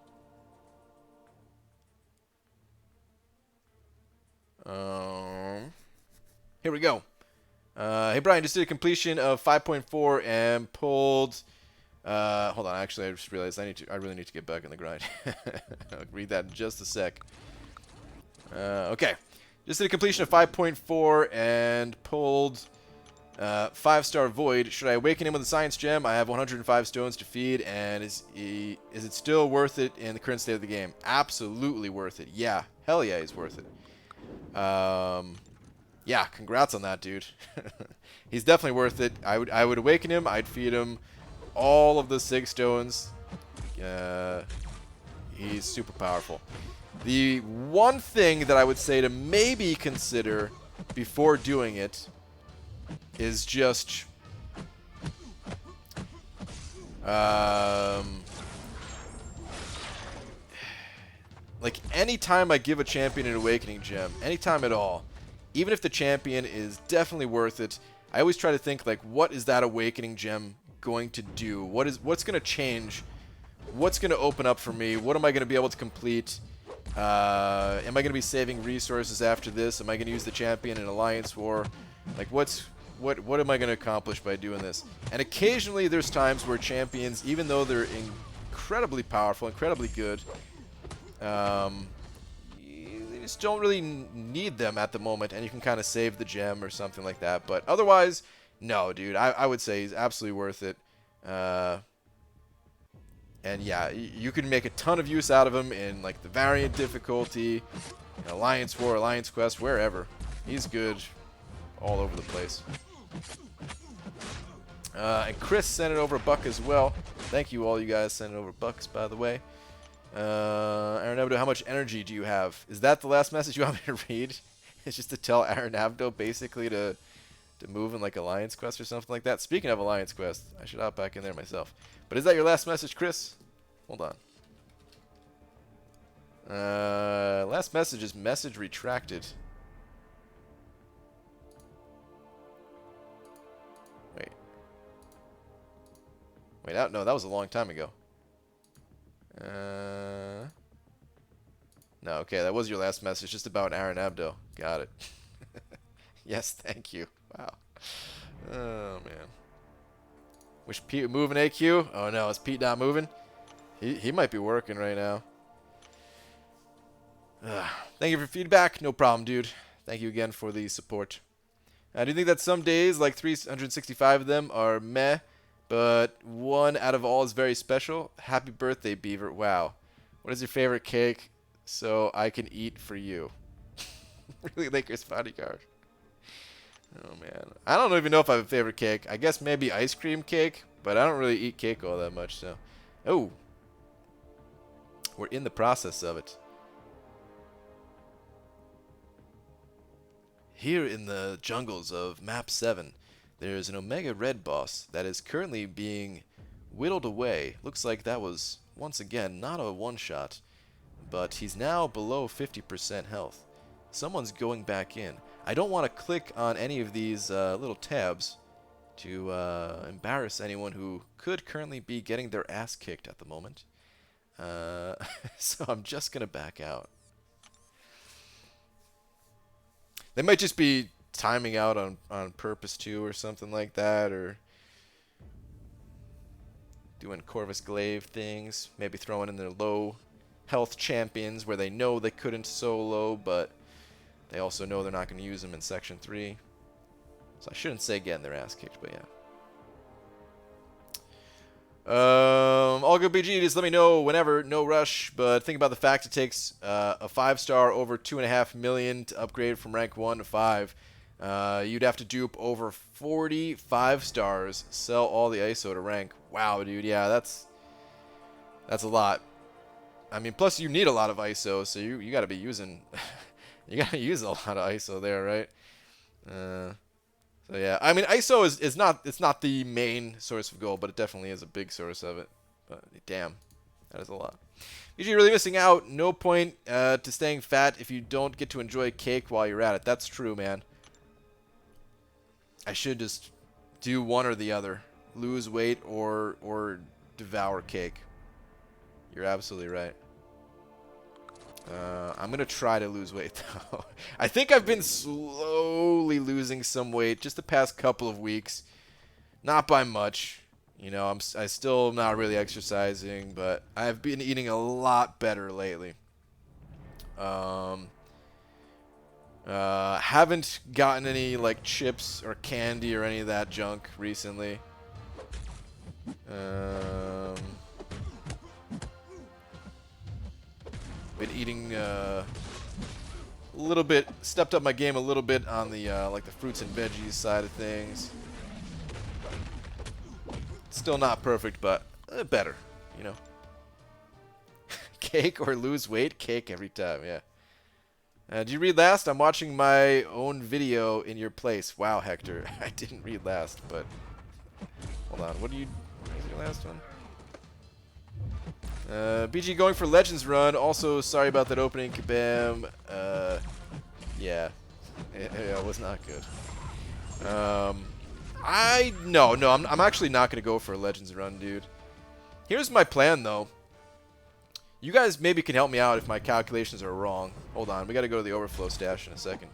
Here we go. Hey Brian, just did a completion of 5.4 and pulled. Hold on, actually I just realized I really need to get back in the grind. I'll read that in just a sec. Okay, just did a completion of 5.4 and pulled 5-star Void. Should I awaken him with a science gem? I have 105 stones to feed, and is it still worth it in the current state of the game? Absolutely worth it. Yeah, hell yeah, he's worth it. Yeah, congrats on that, dude. He's definitely worth it. I would awaken him. I'd feed him all of the Sig stones. He's super powerful. The one thing that I would say to maybe consider before doing it is just like anytime I give a champion an awakening gem, anytime at all, even if the champion is definitely worth it, I always try to think, like, what is that awakening gem going to do? What's going to change? What's going to open up for me? What am I going to be able to complete? Am I going to be saving resources after this? Am I going to use the champion in Alliance War? Like, what am I going to accomplish by doing this? And occasionally there's times where champions, even though they're incredibly powerful, incredibly good, you just don't really need them at the moment, and you can kind of save the gem or something like that. But otherwise, no, dude. I would say he's absolutely worth it. And yeah, you can make a ton of use out of him in like the variant difficulty, Alliance War, Alliance Quest, wherever. He's good all over the place. And Chris sent it over a buck as well. Thank you all you guys sending over bucks, by the way. Aaron Abdo, how much energy do you have? Is that the last message you want me to read? It's just to tell Aaron Abdo basically to move in like Alliance Quest or something like that. Speaking of Alliance Quest, I should hop back in there myself. But is that your last message, Chris? Hold on. Last message is message retracted. Wait, no, that was a long time ago. No, okay, that was your last message, just about Aaron Abdo. Got it. Yes, thank you. Wow. Oh, man. Wish Pete would move in AQ? Oh, no, is Pete not moving? He might be working right now. Thank you for feedback. No problem, dude. Thank you again for the support. Do you think that some days, like 365 of them, are meh, but one out of all is very special? Happy birthday, Beaver. Wow. What is your favorite cake so I can eat for you? Really, Lakers bodyguard. Oh, man. I don't even know if I have a favorite cake. I guess maybe ice cream cake, but I don't really eat cake all that much, so. Oh. We're in the process of it. Here in the jungles of Map 7, there is an Omega Red boss that is currently being whittled away. Looks like that was, once again, not a one-shot, but he's now below 50% health. Someone's going back in. I don't want to click on any of these little tabs to embarrass anyone who could currently be getting their ass kicked at the moment. So I'm just going to back out. They might just be timing out on purpose too, or something like that, or doing Corvus Glaive things, maybe throwing in their low health champions where they know they couldn't solo, but they also know they're not going to use them in Section 3. So I shouldn't say getting their ass kicked, but yeah. All good BG, just let me know whenever, no rush, but think about the fact it takes a 5-star over 2.5 million to upgrade from rank 1 to 5. You'd have to dupe over 40 5-stars, sell all the ISO to rank. Wow, dude, yeah, that's a lot. I mean, plus you need a lot of ISO, so you got to be using you got to use a lot of ISO there, right? So yeah, I mean, ISO is not the main source of gold, but it definitely is a big source of it. But damn, that is a lot. Usually really missing out. No point to staying fat if you don't get to enjoy cake while you're at it. That's true, man. I should just do one or the other. Lose weight or devour cake. You're absolutely right. I'm going to try to lose weight, though. I think I've been slowly losing some weight just the past couple of weeks. Not by much. You know, I'm still not really exercising, but I've been eating a lot better lately. Haven't gotten any, like, chips or candy or any of that junk recently. Been eating a little bit, stepped up my game a little bit on the like the fruits and veggies side of things. Still not perfect, but better, you know. Cake or lose weight? Cake every time, yeah. Did you read last? I'm watching my own video in your place. Wow, Hector, I didn't read last, but hold on. What was your last one? BG going for Legends run. Also, sorry about that opening, Kabam. Yeah, it was not good. I'm actually not gonna go for a Legends run, dude. Here's my plan, though. You guys maybe can help me out if my calculations are wrong. Hold on, we got to go to the overflow stash in a second.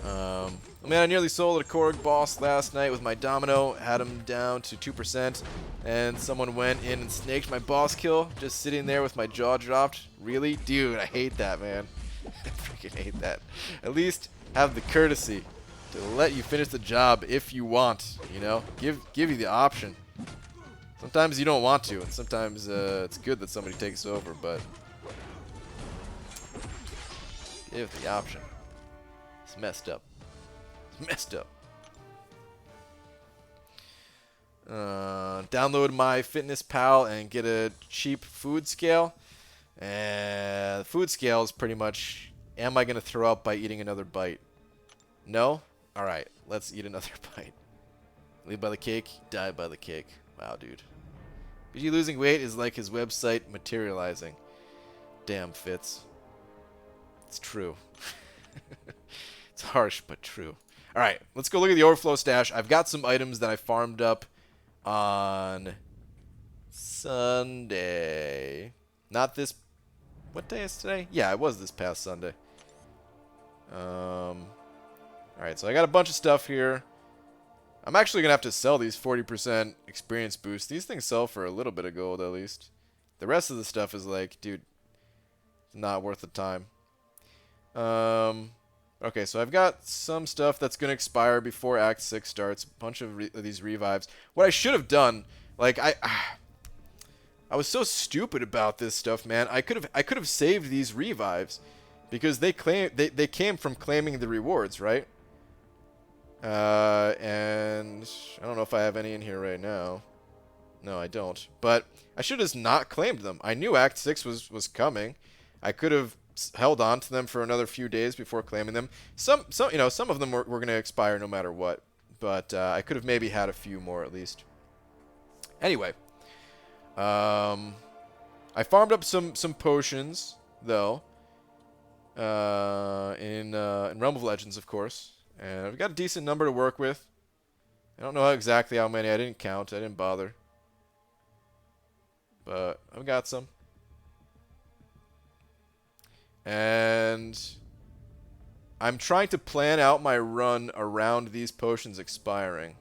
Man, I nearly sold a Korg boss last night with my domino. Had him down to 2%. And someone went in and snaked my boss kill. Just sitting there with my jaw dropped. Really? Dude, I hate that, man. I freaking hate that. At least have the courtesy to let you finish the job if you want. You know? Give you the option. Sometimes you don't want to. And sometimes it's good that somebody takes over. But give the option. It's messed up. It's messed up. Download MyFitnessPal and get a cheap food scale. And the food scale is pretty much, am I going to throw up by eating another bite? No? Alright, let's eat another bite. Live by the cake, die by the cake. Wow, dude. BG losing weight is like his website materializing. Damn, Fitz. It's true. It's harsh, but true. Alright, let's go look at the overflow stash. I've got some items that I farmed up on Sunday. Not this... What day is today? Yeah, it was this past Sunday. Alright, so I got a bunch of stuff here. I'm actually going to have to sell these 40% experience boosts. These things sell for a little bit of gold, at least. The rest of the stuff is like, dude, not worth the time. Okay, so I've got some stuff that's going to expire before Act 6 starts. A bunch of these revives. What I should have done, like, I was so stupid about this stuff, man. I could have saved these revives because they came from claiming the rewards, right? And I don't know if I have any in here right now. No, I don't. But I should have just not claimed them. I knew Act 6 was coming. I could have held on to them for another few days before claiming them. Some of them were going to expire no matter what. But I could have maybe had a few more at least. Anyway, I farmed up some potions though. In Realm of Legends, of course, and I've got a decent number to work with. I don't know exactly how many. I didn't count. I didn't bother. But I've got some. And I'm trying to plan out my run around these potions expiring.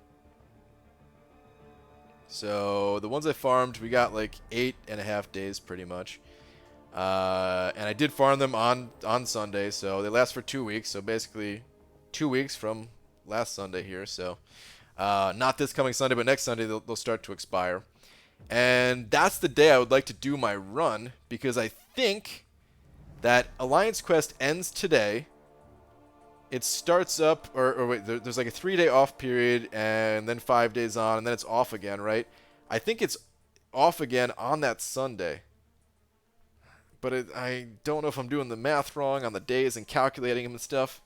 So the ones I farmed, we got like 8.5 days pretty much. And I did farm them on Sunday, so they last for 2 weeks. So basically 2 weeks from last Sunday here. So not this coming Sunday, but next Sunday they'll start to expire. And that's the day I would like to do my run, because I think that Alliance Quest ends today. It starts up, or wait, there's like a 3-day off period, and then 5 days on, and then it's off again, right? I think it's off again on that Sunday. But I don't know if I'm doing the math wrong on the days and calculating them and stuff.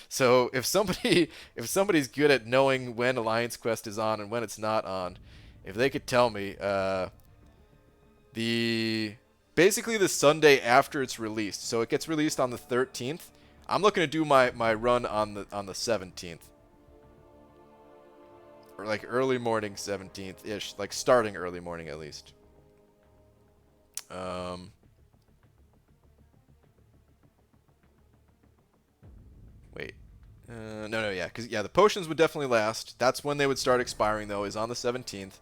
So if somebody's good at knowing when Alliance Quest is on and when it's not on, if they could tell me, basically the Sunday after it's released. So it gets released on the 13th. I'm looking to do my run on the 17th. Or like early morning 17th-ish, like starting early morning at least. Wait. No, yeah, because the potions would definitely last. That's when they would start expiring, though, is on the 17th.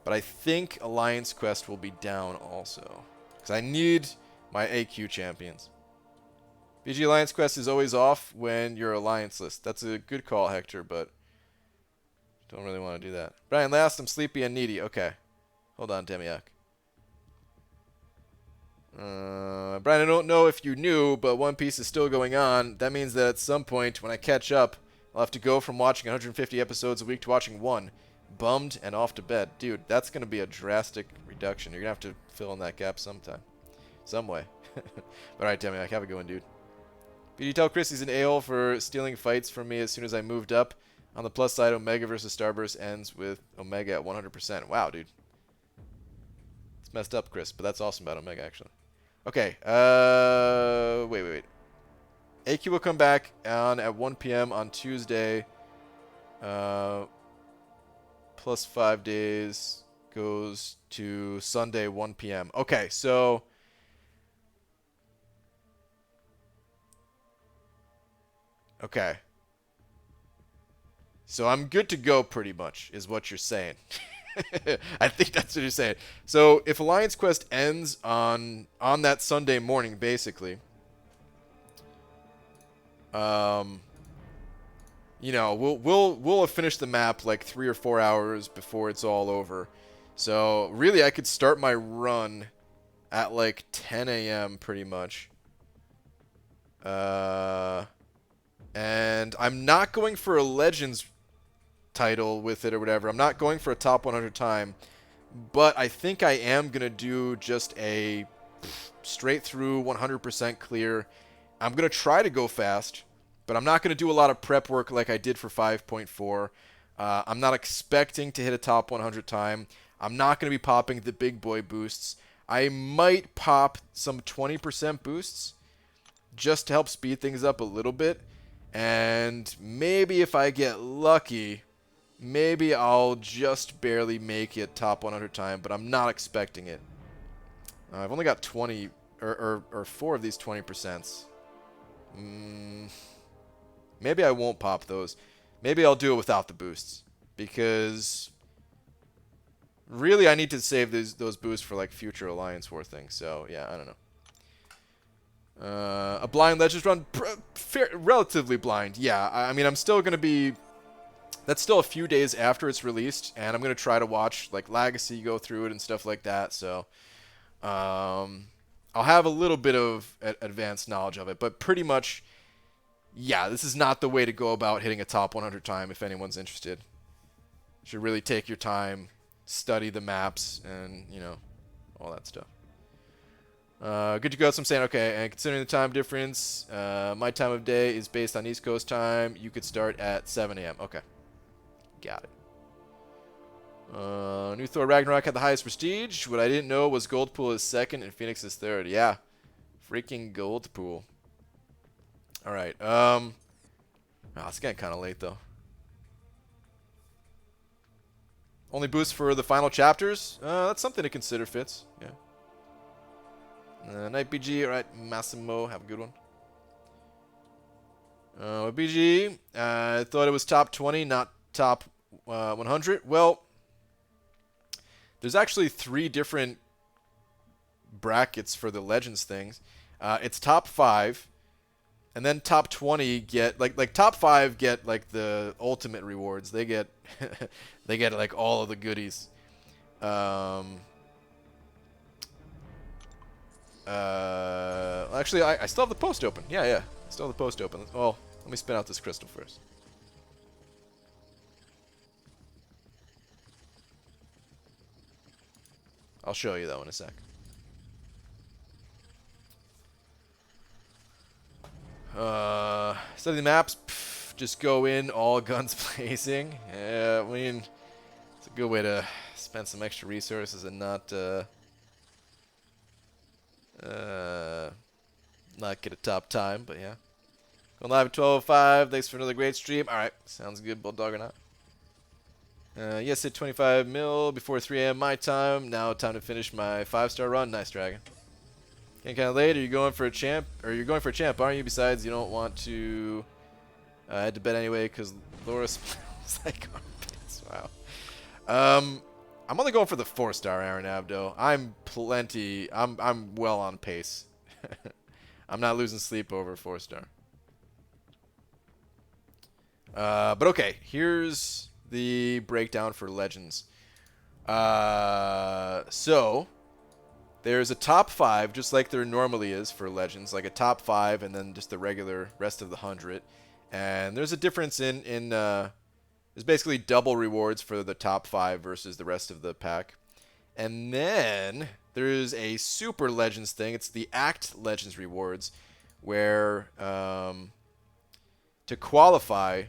But I think Alliance Quest will be down also, because I need my AQ champions. BG Alliance Quest is always off when you're Alliance list. That's a good call, Hector, but don't really want to do that. Brian, last, I'm sleepy and needy. Okay. Hold on, Demiak. Brian, I don't know if you knew, but One Piece is still going on. That means that at some point, when I catch up, I'll have to go from watching 150 episodes a week to watching one. Bummed and off to bed. Dude, that's going to be a drastic reduction. You're going to have to fill in that gap sometime. Some way. Alright, Demiak, have a good one, dude. Did you tell Chris he's an a-hole for stealing fights from me as soon as I moved up? On the plus side, Omega versus Starburst ends with Omega at 100%. Wow, dude. It's messed up, Chris, but that's awesome about Omega, actually. Okay, wait. AQ will come back on at 1 p.m. on Tuesday. Plus 5 days. goes to Sunday 1 p.m. Okay, so okay. So I'm good to go pretty much, is what you're saying. I think that's what you're saying. So if Alliance Quest ends on that Sunday morning, basically, you know, we'll have finished the map like 3 or 4 hours before it's all over. So really, I could start my run at like 10 a.m. pretty much. And I'm not going for a Legends title with it or whatever. I'm not going for a top 100 time, but I think I am going to do just a straight through 100% clear. I'm going to try to go fast, but I'm not going to do a lot of prep work like I did for 5.4. I'm not expecting to hit a top 100 time. I'm not going to be popping the big boy boosts. I might pop some 20% boosts just to help speed things up a little bit. And maybe if I get lucky, maybe I'll just barely make it top 100 time, but I'm not expecting it. I've only got 20 or 4 of these 20%. Maybe I won't pop those. Maybe I'll do it without the boosts, because really I need to save those boosts for like future Alliance War things. So yeah, I don't know. A blind Legends run, relatively blind. Yeah, I mean, I'm still gonna be. That's still a few days after it's released, and I'm gonna try to watch like Legacy go through it and stuff like that. So, I'll have a little bit of advanced knowledge of it, but pretty much, yeah, this is not the way to go about hitting a top 100 time. If anyone's interested, you should really take your time, study the maps, and you know, all that stuff. Good to go. So I'm saying, okay, and considering the time difference, my time of day is based on East Coast time. You could start at 7 a.m. Okay. Got it. New Thor Ragnarok had the highest prestige. What I didn't know was Gold Pool is second and Phoenix is third. Yeah. Freaking Gold Pool. Alright. Oh, it's getting kind of late, though. Only boost for the final chapters? That's something to consider, Fitz. Yeah. Night BG, alright, Massimo, have a good one. BG, I thought it was top 20, not top 100. Well, there's actually 3 different brackets for the Legends things. It's top 5, and then top 20 get like top 5 get like the ultimate rewards. They get they get like all of the goodies. Actually, I still have the post open. Yeah, I still have the post open. Well, let me spin out this crystal first. I'll show you though in a sec. Study the maps. Just go in, all guns blazing. Yeah, I mean, it's a good way to spend some extra resources and not get a top time, but yeah. Going live at 12:05. Thanks for another great stream. Alright, sounds good, Bulldog or not. Yes, hit 25 mil before 3 a.m. my time. Now time to finish my 5-star run. Nice, Dragon. Getting kind of late. Are you going for a champ? Or you're going for a champ, aren't you? Besides, you don't want to head to bed anyway because Laura smells like armpits. Wow. I'm only going for the 4-star Aaron Abdo. I'm well on pace. I'm not losing sleep over 4-star. But okay, here's the breakdown for Legends. So there's a top 5, just like there normally is for Legends, like a top 5 and then just the regular rest of the 100. And there's a difference in there's basically double rewards for the top 5 versus the rest of the pack. And then there's a super Legends thing. It's the Act Legends rewards, where to qualify,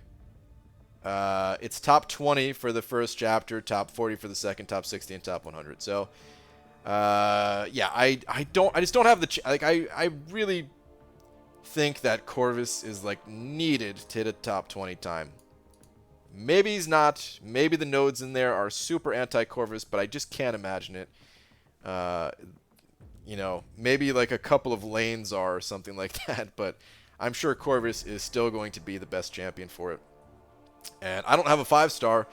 it's top 20 for the first chapter, top 40 for the second, top 60, and top 100. So, yeah, I just don't have the I really think that Corvus is like needed to hit a top 20 time. Maybe he's not. Maybe the nodes in there are super anti-Corvus, but I just can't imagine it. You know, maybe like a couple of lanes are or something like that, but I'm sure Corvus is still going to be the best champion for it. And I don't have a 5-star,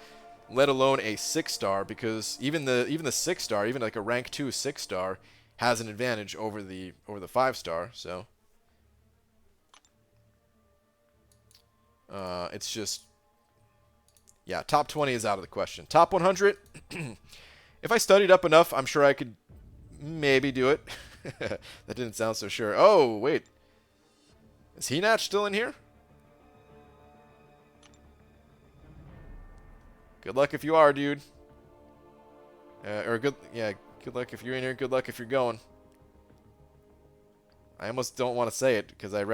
let alone a 6-star, because even the 6-star, even like a rank 2 6-star, has an advantage over the 5-star. So it's just, yeah, top 20 is out of the question. Top 100, if I studied up enough, I'm sure I could maybe do it. That didn't sound so sure. Oh, wait. Is Henach still in here? Good luck if you are, dude. Good luck if you're in here. Good luck if you're going. I almost don't want to say it because I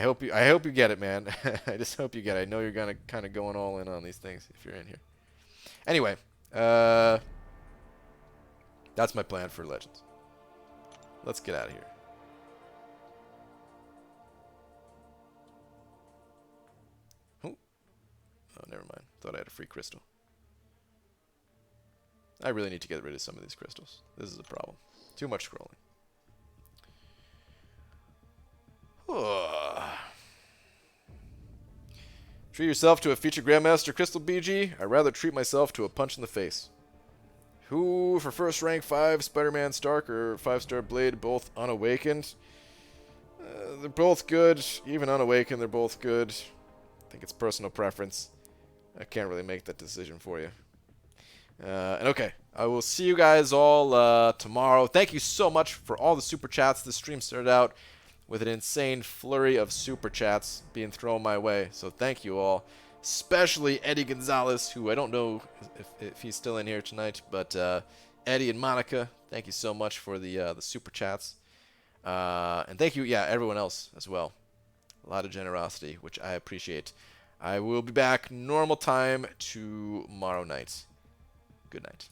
hope you get it, man. I just hope you get it. I know you're gonna kind of going all in on these things if you're in here. Anyway, that's my plan for Legends. Let's get out of here. Oh, never mind. Thought I had a free crystal. I really need to get rid of some of these crystals. This is a problem. Too much scrolling. Treat yourself to a future Grandmaster Crystal BG. I'd rather treat myself to a punch in the face. Who for first rank 5 Spider-Man Stark or 5-star Blade, both unawakened? They're both good. Even unawakened, they're both good. I think it's personal preference. I can't really make that decision for you. And okay, I will see you guys all tomorrow. Thank you so much for all the super chats. This stream started out with an insane flurry of super chats being thrown my way. So thank you all. Especially Eddie Gonzalez, who I don't know if he's still in here tonight, but Eddie and Monica, thank you so much for the super chats. And thank you, yeah, everyone else as well. A lot of generosity, which I appreciate. I will be back normal time tomorrow night. Good night.